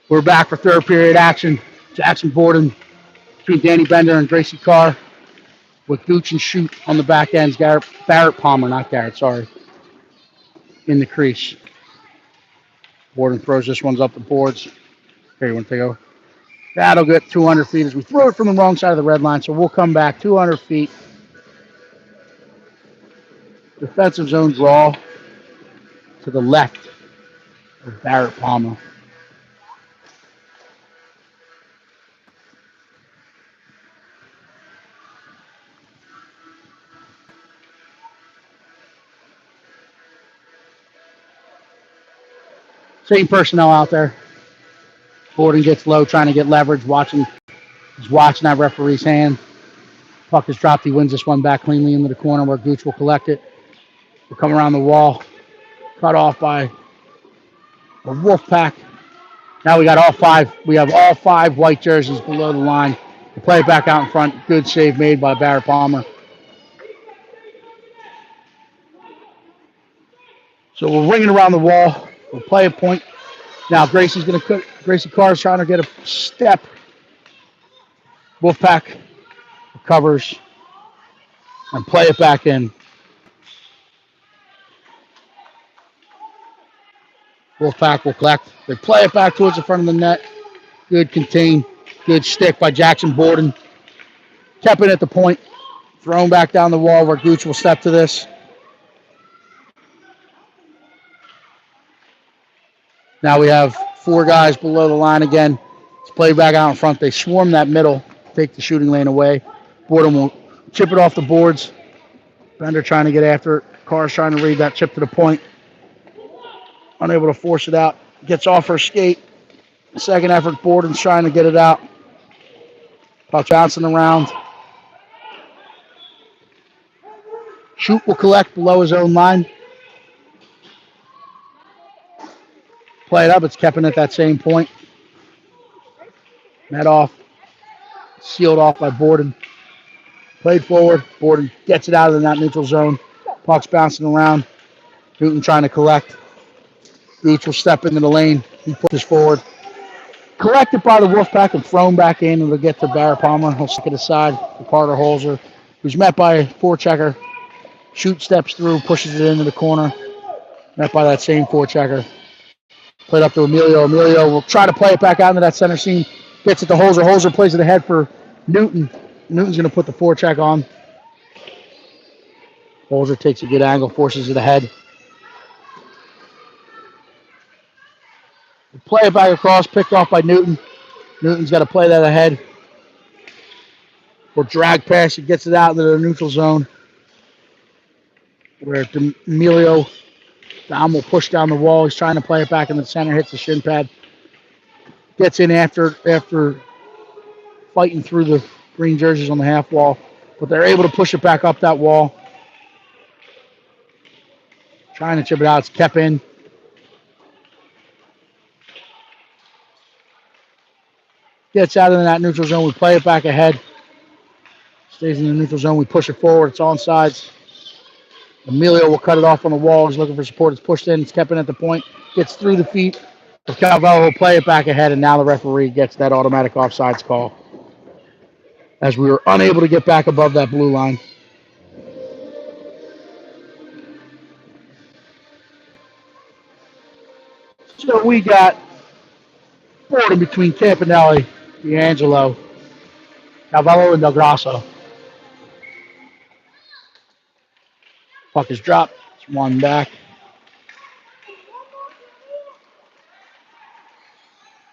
We're back for third period action. Jackson Borden between Danny Bender and Gracie Carr with Gooch and Shoot on the back ends. Barrett Palmer, not Garrett, sorry, in the crease. Borden throws this one's up the boards. Here, you want to go? That'll get 200 feet as we throw it from the wrong side of the red line, so we'll come back 200 feet. Defensive zone draw to the left of Barrett Palmer. Same personnel out there. Borden gets low, trying to get leverage, he's watching that referee's hand. Puck is dropped. He wins this one back cleanly into the corner where Gooch will collect it. We'll come around the wall, cut off by a wolf pack. Now we got all 5. We have all 5 white jerseys below the line. We play it back out in front. Good save made by Barrett Palmer. So we're ringing around the wall. We'll play a point. Now Gracie Carr is trying to get a step. Wolfpack recovers and play it back in. Wolfpack will collect. They play it back towards the front of the net. Good contain. Good stick by Jackson Borden. Kept it at the point. Thrown back down the wall where Gooch will step to this. Now we have 4 guys below the line again. It's played back out in front. They swarm that middle, take the shooting lane away. Borden will chip it off the boards. Bender trying to get after it. Carr's trying to read that chip to the point. Unable to force it out. Gets off her skate. Second effort, Borden's trying to get it out. Puck bouncing around. Shoot will collect below his own line. Play it up. It's kept at that same point. Net off. Sealed off by Borden. Played forward. Borden gets it out of the net neutral zone. Puck's bouncing around. Newton trying to collect. Gooch will step into the lane. He pushes forward. Collected by the Wolfpack and thrown back in, and it'll get to Barrett Palmer. He'll stick it aside for Carter Holzer, who's met by a forechecker. Shoot steps through, pushes it into the corner. Met by that same forechecker. Played up to Emilio. Emilio will try to play it back out into that center seam. Gets it to Holzer. Holzer plays it ahead for Newton. Newton's going to put the forecheck on. Holzer takes a good angle, forces it ahead. Play it back across, picked off by Newton. Newton's got to play that ahead. Or drag pass, he gets it out into the neutral zone. Where Emilio Dom will push down the wall. He's trying to play it back in the center, hits the shin pad. gets in after fighting through the green jerseys on the half wall, but they're able to push it back up that wall. Trying to chip it out. It's kept in. Gets out of that neutral zone. We play it back ahead. Stays in the neutral zone. We push it forward. It's on sides. Emilio will cut it off on the wall. He's looking for support. It's pushed in. It's kept in at the point. Gets through the feet. Calvello will play it back ahead, and now the referee gets that automatic offsides call as we were unable to get back above that blue line. So we got boarding between Campanelli, D'Angelo, Calvello, and Del Grasso. Puck is dropped. It's one back.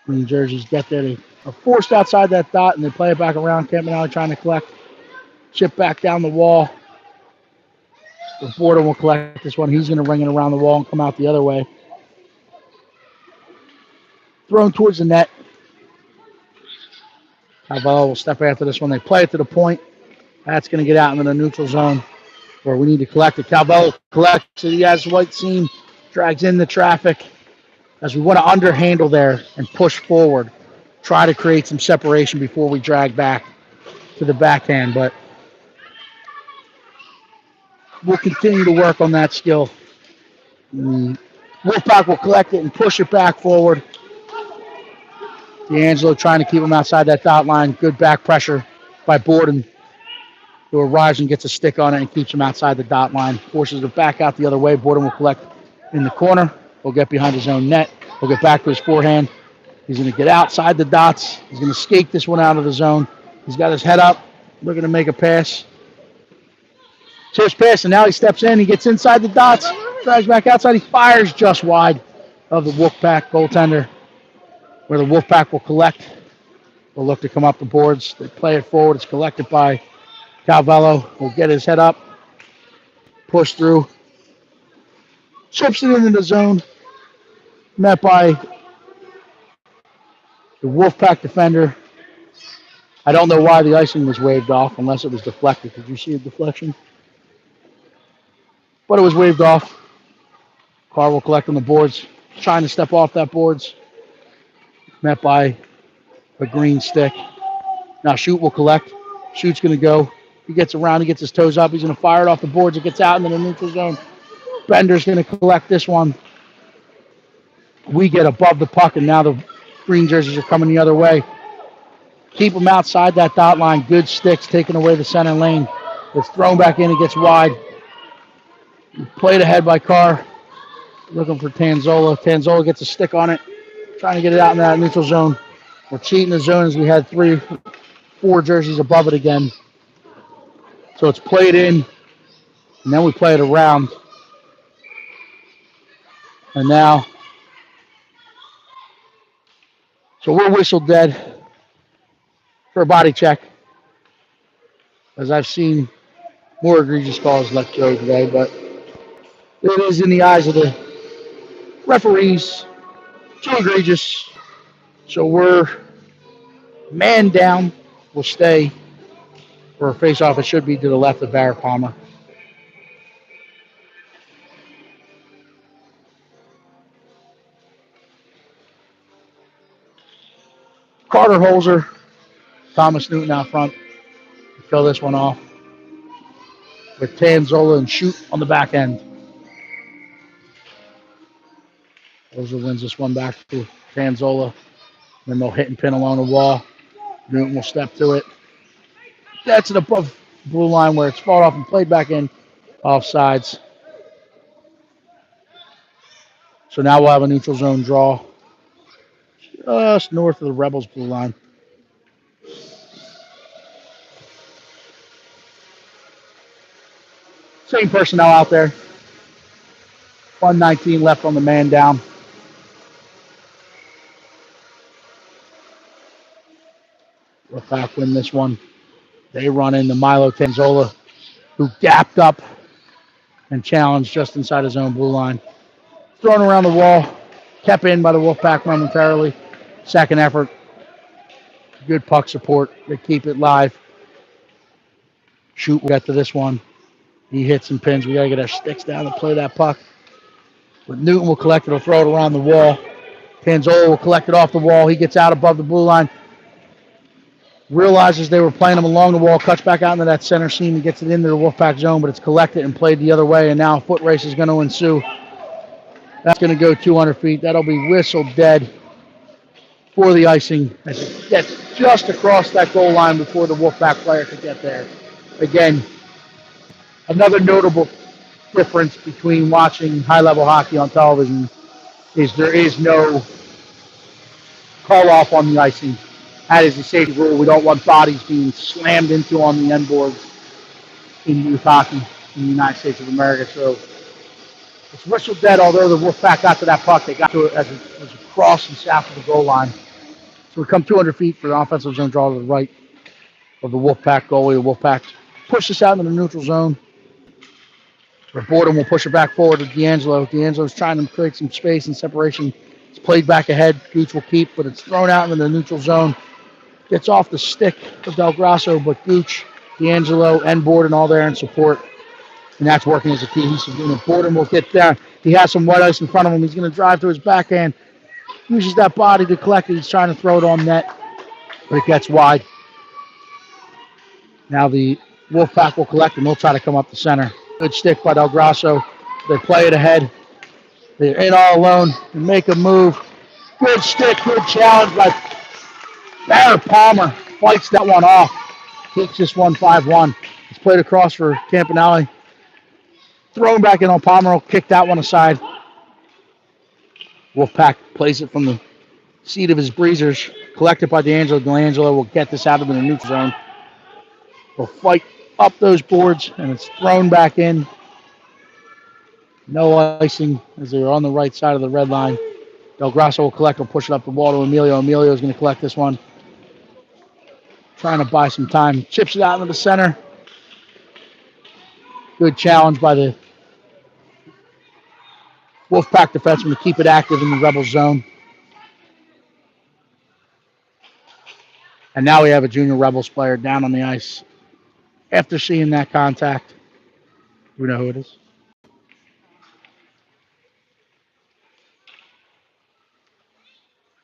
Green jerseys get there. They are forced outside that dot, and they play it back around. Campanelli trying to collect. Chip back down the wall. The Borden will collect this one. He's going to ring it around the wall and come out the other way. Thrown towards the net. Calvello will step after this one. They play it to the point. That's going to get out into the neutral zone where we need to collect it. Calvello collects it. He has white seam. Drags in the traffic as we want to underhandle there and push forward. Try to create some separation before we drag back to the backhand. But we'll continue to work on that skill. Wolfpack will collect it and push it back forward. D'Angelo trying to keep him outside that dot line. Good back pressure by Borden, who arrives and gets a stick on it and keeps him outside the dot line. Forces it back out the other way. Borden will collect in the corner. He'll get behind his own net. He'll get back to his forehand. He's going to get outside the dots. He's going to skate this one out of the zone. He's got his head up. Looking to make a pass. Tips pass, and now he steps in. He gets inside the dots. Drives back outside. He fires just wide of the Wolfpack goaltender, where the Wolfpack will collect. They'll look to come up the boards. They play it forward. It's collected by Calvello. Will get his head up. Push through. Chips it into the zone. Met by the Wolfpack defender. I don't know why the icing was waved off unless it was deflected. Did you see a deflection? But it was waved off. Carr will collect on the boards. Trying to step off that boards. Met by a green stick. Now Shoot will collect. Shoot's going to go. He gets around. He gets his toes up. He's going to fire it off the boards. It gets out into the neutral zone. Bender's going to collect this one. We get above the puck, and now the green jerseys are coming the other way. Keep them outside that dot line. Good sticks taking away the center lane. It's thrown back in. It gets wide. Played ahead by Carr. Looking for Tanzola. Tanzola gets a stick on it. Trying to get it out in that neutral zone. We're cheating the zone as we had 4 jerseys above it again. So it's played in, and then we play it around. And now, so we're whistle dead for a body check, as I've seen more egregious calls left go today, but it is in the eyes of the referees too egregious. So we're man down. We'll stay for a face-off. It should be to the left of Barrett Palmer. Carter Holzer, Thomas Newton out front to kill this one off with Tanzola and Shoot on the back end. Holzer wins this one back to Tanzola. Then they'll hit and pin along the wall. Newton will step to it. That's it above blue line where it's fought off and played back in off sides. So now we'll have a neutral zone draw just north of the Rebels blue line. Same personnel out there. 119 left on the man down. Wolfpack win this one. They run into Milo Tanzola, who gapped up and challenged just inside his own blue line. Thrown around the wall, kept in by the Wolfpack momentarily. Second effort, good puck support. They keep it live. Shoot, we'll get to this one. He hits some pins. We got to get our sticks down and play that puck. But Newton will collect it. He'll throw it around the wall. Panzola will collect it off the wall. He gets out above the blue line. Realizes they were playing him along the wall. Cuts back out into that center seam. He gets it into the Wolfpack zone, but it's collected and played the other way. And now a foot race is going to ensue. That's going to go 200 feet. That'll be whistled dead for the icing as it gets just across that goal line before the Wolfpack player could get there. Again, another notable difference between watching high-level hockey on television is there is no call-off on the icing. That is the safety rule. We don't want bodies being slammed into on the end boards in youth hockey in the United States of America. So it's whistled dead, although the Wolfpack got to that puck. They got to it as it was across and south of the goal line. So we come 200 feet for the offensive zone draw to the right of the Wolfpack goalie. The Wolfpack push this out into the neutral zone. For Boredom will push it back forward to D'Angelo. D'Angelo's trying to create some space and separation. It's played back ahead. Gooch will keep, but it's thrown out into the neutral zone. Gets off the stick of Del Grasso, but Gooch, D'Angelo, and Borden all there in support. And that's working as a cohesive unit. Borden will get down. He has some white ice in front of him. He's going to drive to his backhand. Uses that body to collect it. He's trying to throw it on net, but it gets wide. Now the Wolfpack will collect and they'll try to come up the center. Good stick by Del Grasso. They play it ahead. They're in all alone and make a move. Good stick, good challenge by Barrett Palmer. Fights that one off. Keeps this one 5-1. It's played across for Campanelli. Thrown back in on Palmer. Will kick that one aside. Wolfpack plays it from the seat of his breezers. Collected by D'Angelo. D'Angelo will get this out of the neutral zone. They'll fight up those boards, and it's thrown back in. No icing as they're on the right side of the red line. Del Grasso will collect and push it up the wall to Emilio. Emilio is going to collect this one. Trying to buy some time. Chips it out into the center. Good challenge by the Wolfpack defenseman to keep it active in the Rebel zone. And now we have a junior Rebels player down on the ice. After seeing that contact, we know who it is.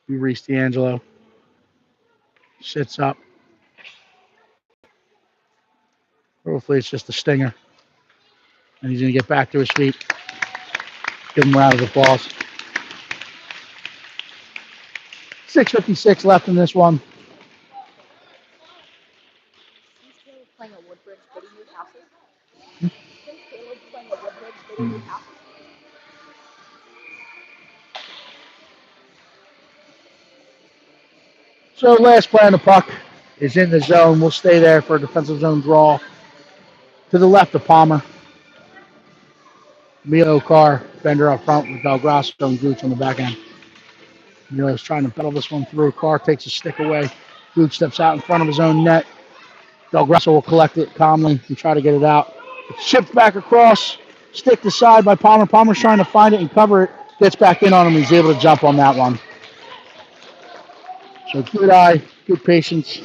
Reese D'Angelo sits up. Hopefully it's just a stinger. And he's going to get back to his feet. Give him a round of applause. 6:56 left in this one. Since Caleb playing at Woodbridge, did he move houses? Since Caleb playing at Woodbridge, did he move houses? So last play on the puck is in the zone. We'll stay there for a defensive zone draw. To the left of Palmer. Milo Carr, Bender up front with Del Grasso and Gooch on the back end. Milo's trying to pedal this one through. Carr takes a stick away. Gooch steps out in front of his own net. Del Grasso will collect it calmly and try to get it out. It's chipped back across, stick to side by Palmer. Palmer's trying to find it and cover it. Gets back in on him. He's able to jump on that one. So good eye, good patience.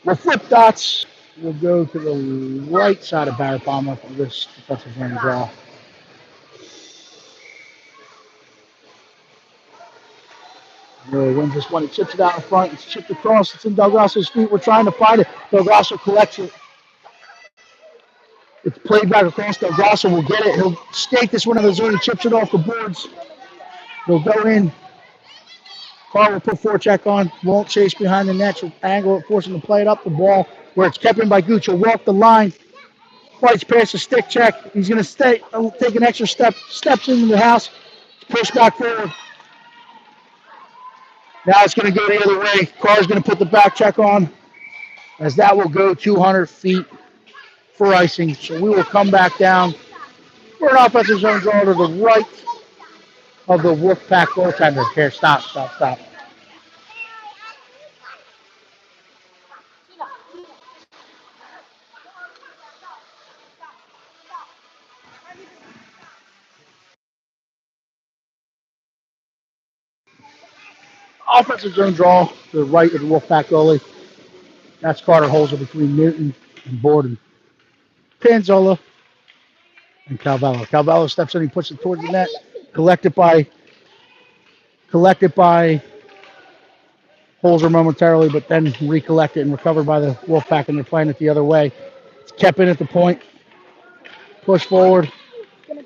We'll flip dots. We'll go to the right side of Barrett Palmer for this defensive zone draw. Really wins this one. He chips it out in front. It's chipped across. It's in Del Grasso's feet. We're trying to find it. Del Grasso collects it. It's played back across. Del Grasso will get it. He'll skate this one in the zone. He chips it off the boards. He'll go in. Carr will put forecheck on. Won't chase behind the net. She'll angle it, force him to play it up the ball where it's kept in by Gooch. He'll walk the line. Fights past the stick check. He's going to stay. Take an extra step. Steps into the house. Push back forward. Now it's going to go the other way. Carr's going to put the back check on as that will go 200 feet for icing. So we will come back down for an offensive zone draw to the right of the Wolfpack goaltender. Here, stop. Offensive zone draw to the right of the Wolfpack goalie. That's Carter Holzer between Newton and Borden. Panzola and Calvello. Calvello steps in, he puts it towards the net, collected by Holzer momentarily, but then recollected and recovered by the Wolfpack, and they're playing it the other way. It's kept in at the point, push forward,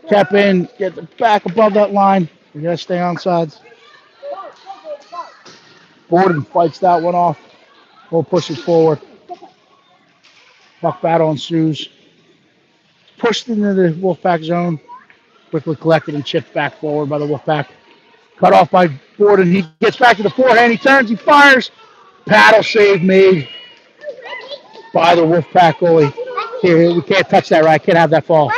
kept in, get it back above that line. We gotta stay on sides. Borden fights that one off. We'll push it forward. Puck battle ensues. Pushed into the Wolfpack zone. Quickly collected and chipped back forward by the Wolfpack. Cut off by Borden. He gets back to the forehand. He turns. He fires. Paddle save made by the Wolfpack goalie. Here, we can't touch that, right? Can't have that fall.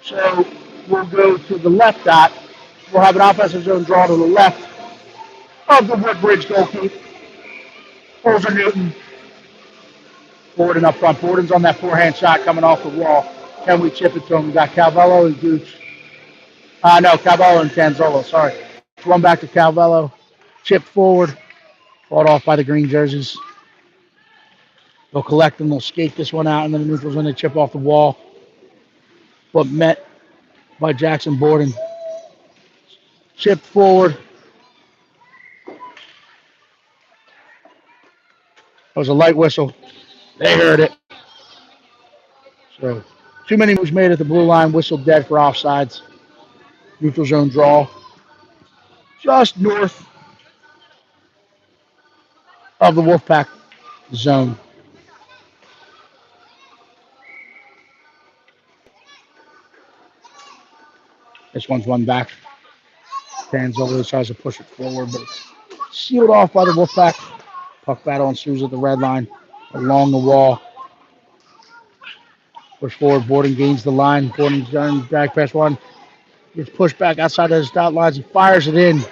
So we'll go to the left dot. We'll have an offensive zone draw to the left of the Woodbridge goalkeeper. Holzer Newton. Borden up front. Borden's on that forehand shot coming off the wall. Can we chip it to him? We got Calvello and Gooch. No, Calvello and Tanzolo, sorry. One back to Calvello. Chip forward. Fought off by the green jerseys. They'll collect them. They'll skate this one out, and then the neutral's going to chip off the wall. But met by Jackson Borden. Chip forward. That was a light whistle. They heard it. So too many moves made at the blue line. Whistle dead for offsides. Neutral zone draw. Just north of the Wolfpack zone. This one's one back. Hands over, tries to push it forward, but it's sealed off by the Wolfpack. Puck battle ensues at the red line along the wall. Push forward, Borden gains the line. Borden's done, drag past one. Gets pushed back outside of his dot lines. He fires it in.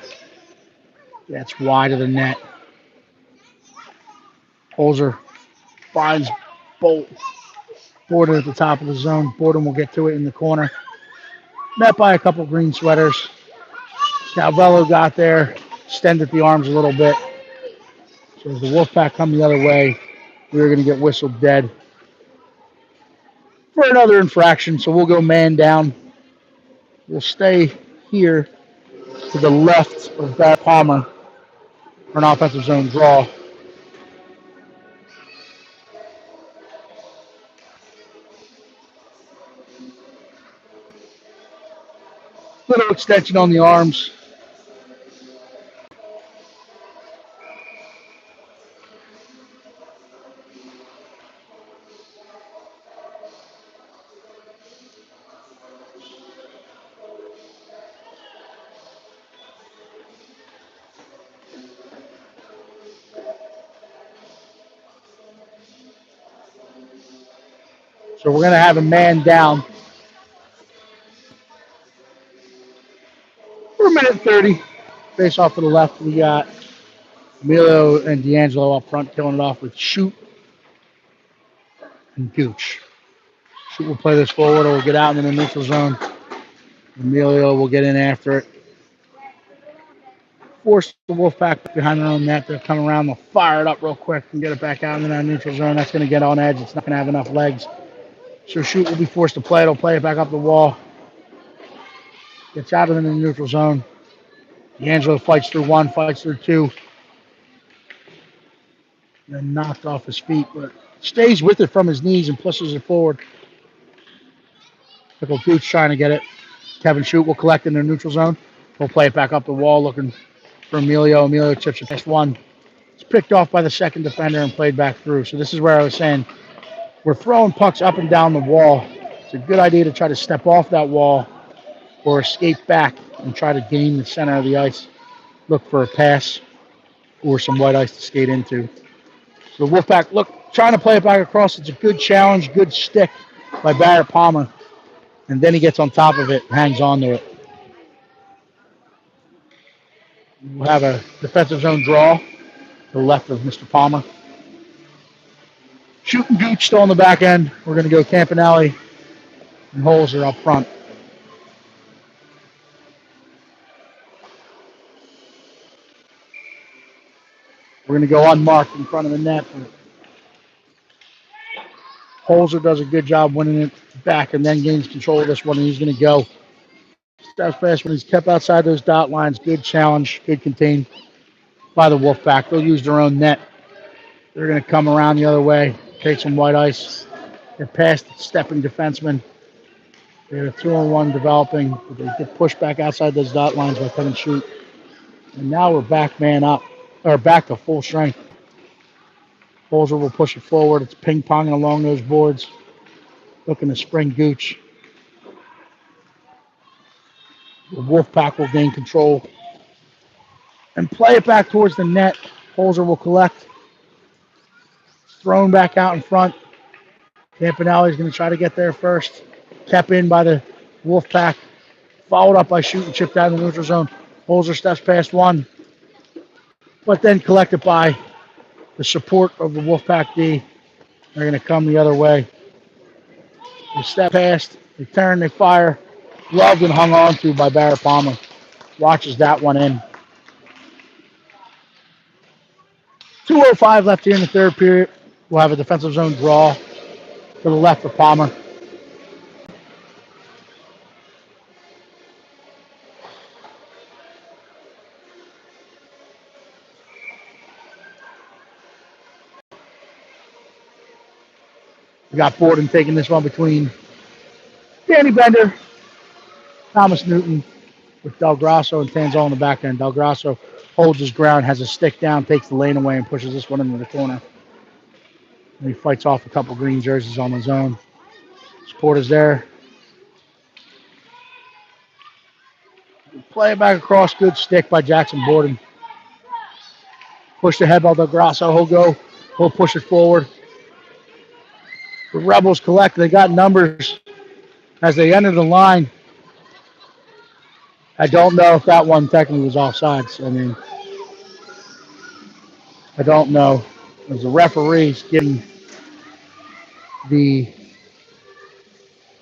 That's wide of the net. Holzer finds Bolt. Borden at the top of the zone. Borden will get to it in the corner. Met by a couple green sweaters. Calvello got there, extended the arms a little bit. So as the Wolfpack come the other way, we were going to get whistled dead for another infraction. So we'll go man down. We'll stay here to the left of Barrett Palmer for an offensive zone draw. Little extension on the arms. So we're going to have a man down for a minute 30. Face off to the left, we got Emilio and D'Angelo up front killing it off with Shoot and Gooch. Shoot will play this forward or we'll get out in the neutral zone. Emilio will get in after it. Force the Wolfpack behind their own net. They'll come around, they'll fire it up real quick and get it back out in the neutral zone. That's going to get on edge. It's not going to have enough legs. So Shoot will be forced to play it. He'll play it back up the wall. Gets out of the neutral zone. D'Angelo fights through one, fights through two. Then knocked off his feet, but stays with it from his knees and pushes it forward. Pickle Gooch trying to get it. Kevin Shoot will collect in their neutral zone. We'll play it back up the wall looking for Emilio. Emilio chips it past one. It's picked off by the second defender and played back through. So this is where I was saying we're throwing pucks up and down the wall. It's a good idea to try to step off that wall or escape back and try to gain the center of the ice. Look for a pass or some white ice to skate into. So Wolfpack, trying to play it back across. It's a good challenge, good stick by Barrett Palmer. And then he gets on top of it and hangs on to it. We'll have a defensive zone draw to the left of Mr. Palmer. Shooting Gooch still on the back end. We're going to go Campanelli and Holzer up front. We're going to go unmarked in front of the net. Holzer does a good job winning it back and then gains control of this one, and he's going to go. Steps past when he's kept outside those dot lines. Good challenge, good contain by the Wolfpack. They'll use their own net. They're going to come around the other way, take some white ice. They're past the stepping defenseman. They're a 2-on-1 developing, but they get pushed back outside those dot lines by come and shoot. And now we're back man up, or back to full strength. Holzer will push it forward. It's ping-ponging along those boards, looking to spring Gooch. The Wolfpack will gain control and play it back towards the net. Holzer will collect. Thrown back out in front. Campanelli is going to try to get there first. Kept in by the Wolfpack. Followed up by shooting chipped out in the neutral zone. Holzer steps past one, but then collected by the support of the Wolfpack D. They're going to come the other way. They step past, they turn, they fire. Loved and hung on to by Barrett Palmer. Watches that one in. 2:05 left here in the third period. We'll have a defensive zone draw to the left of Palmer. We got Borden taking this one between Danny Bender, Thomas Newton, with Del Grasso and Tanzol in the back end. Del Grasso holds his ground, has a stick down, takes the lane away, and pushes this one into the corner. And he fights off a couple green jerseys on his own. Support is there. Play it back across. Good stick by Jackson Borden. Push the head by Del Grasso. He'll go. He'll push it forward. The Rebels collect. They got numbers as they enter the line. I don't know if that one technically was offsides. I mean, I don't know. As the referee's giving the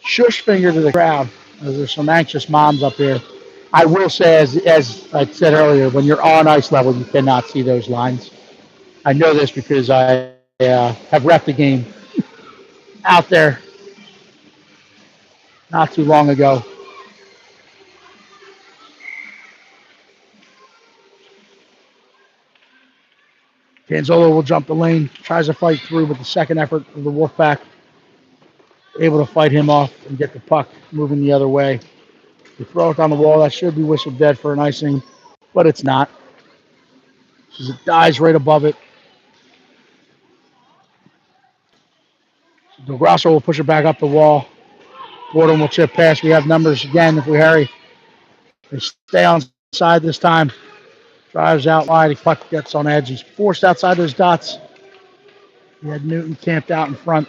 shush finger to the crowd, as there's some anxious moms up here. I will say, as I said earlier, when you're on ice level, you cannot see those lines. I know this because I have reffed the game out there not too long ago. Tanzolo will jump the lane, tries to fight through, but the second effort of the Wolfpack able to fight him off and get the puck moving the other way. They throw it on the wall. That should be whistled dead for an icing, but it's not. It dies right above it. Del Grasso will push it back up the wall. Borden will chip past. We have numbers again if we hurry. They stay on side this time. Drives out wide. The puck gets on edge. He's forced outside those dots. He had Newton camped out in front.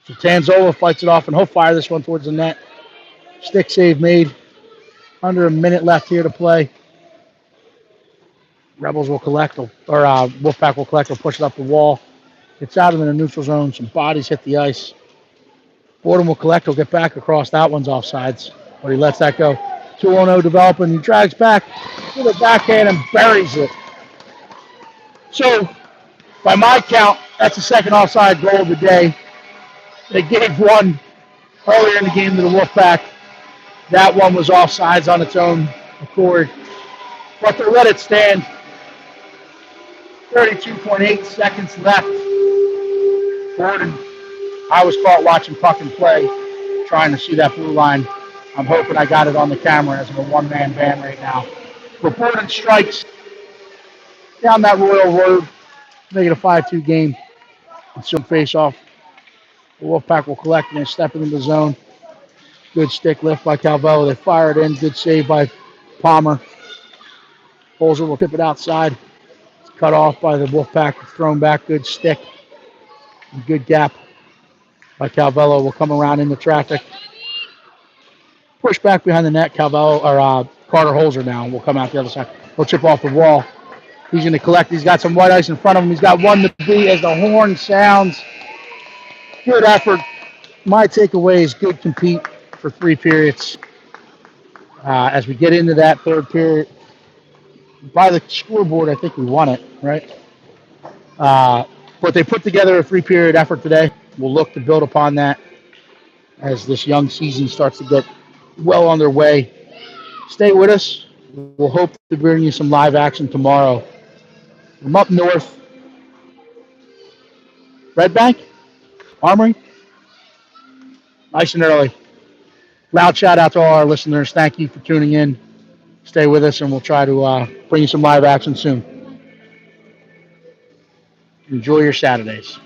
So Tanzola fights it off, and he'll fire this one towards the net. Stick save made. Under a minute left here to play. Rebels will collect, or Wolfpack will collect, or push it up the wall. It's out of the neutral zone. Some bodies hit the ice. Borden will collect. He'll get back across. That one's offsides, but he lets that go. 2-0 developing. He drags back to the backhand and buries it. So, by my count, that's the second offside goal of the day. They gave one earlier in the game to the Wolfpack. That one was offsides on its own accord. But they let it stand. 32.8 seconds left. Borden, I was caught watching puck and play, trying to see that blue line. I'm hoping I got it on the camera as I'm a one-man band right now. But Borden strikes down that Royal Road, make it a 5-2 game. And soon face off. The Wolfpack will collect and step into the zone. Good stick lift by Calvello. They fire it in. Good save by Palmer. Holzer will tip it outside. It's cut off by the Wolfpack. Thrown back. Good stick. Good gap by Calvello. Will come around into traffic. Push back behind the net. Calvello or Carter Holzer now will come out the other side. He'll chip off the wall. He's going to collect. He's got some white ice in front of him. He's got one to beat as the horn sounds. Good effort. My takeaway is good compete for 3 periods. As we get into that third period, by the scoreboard, I think we won it, right? But they put together a 3 period effort today. We'll look to build upon that as this young season starts to get well underway. Stay with us. We'll hope to bring you some live action tomorrow. I'm up north, Red Bank, Armory, nice and early. Loud shout out to all our listeners. Thank you for tuning in. Stay with us, and we'll try to bring you some live action soon. Enjoy your Saturdays.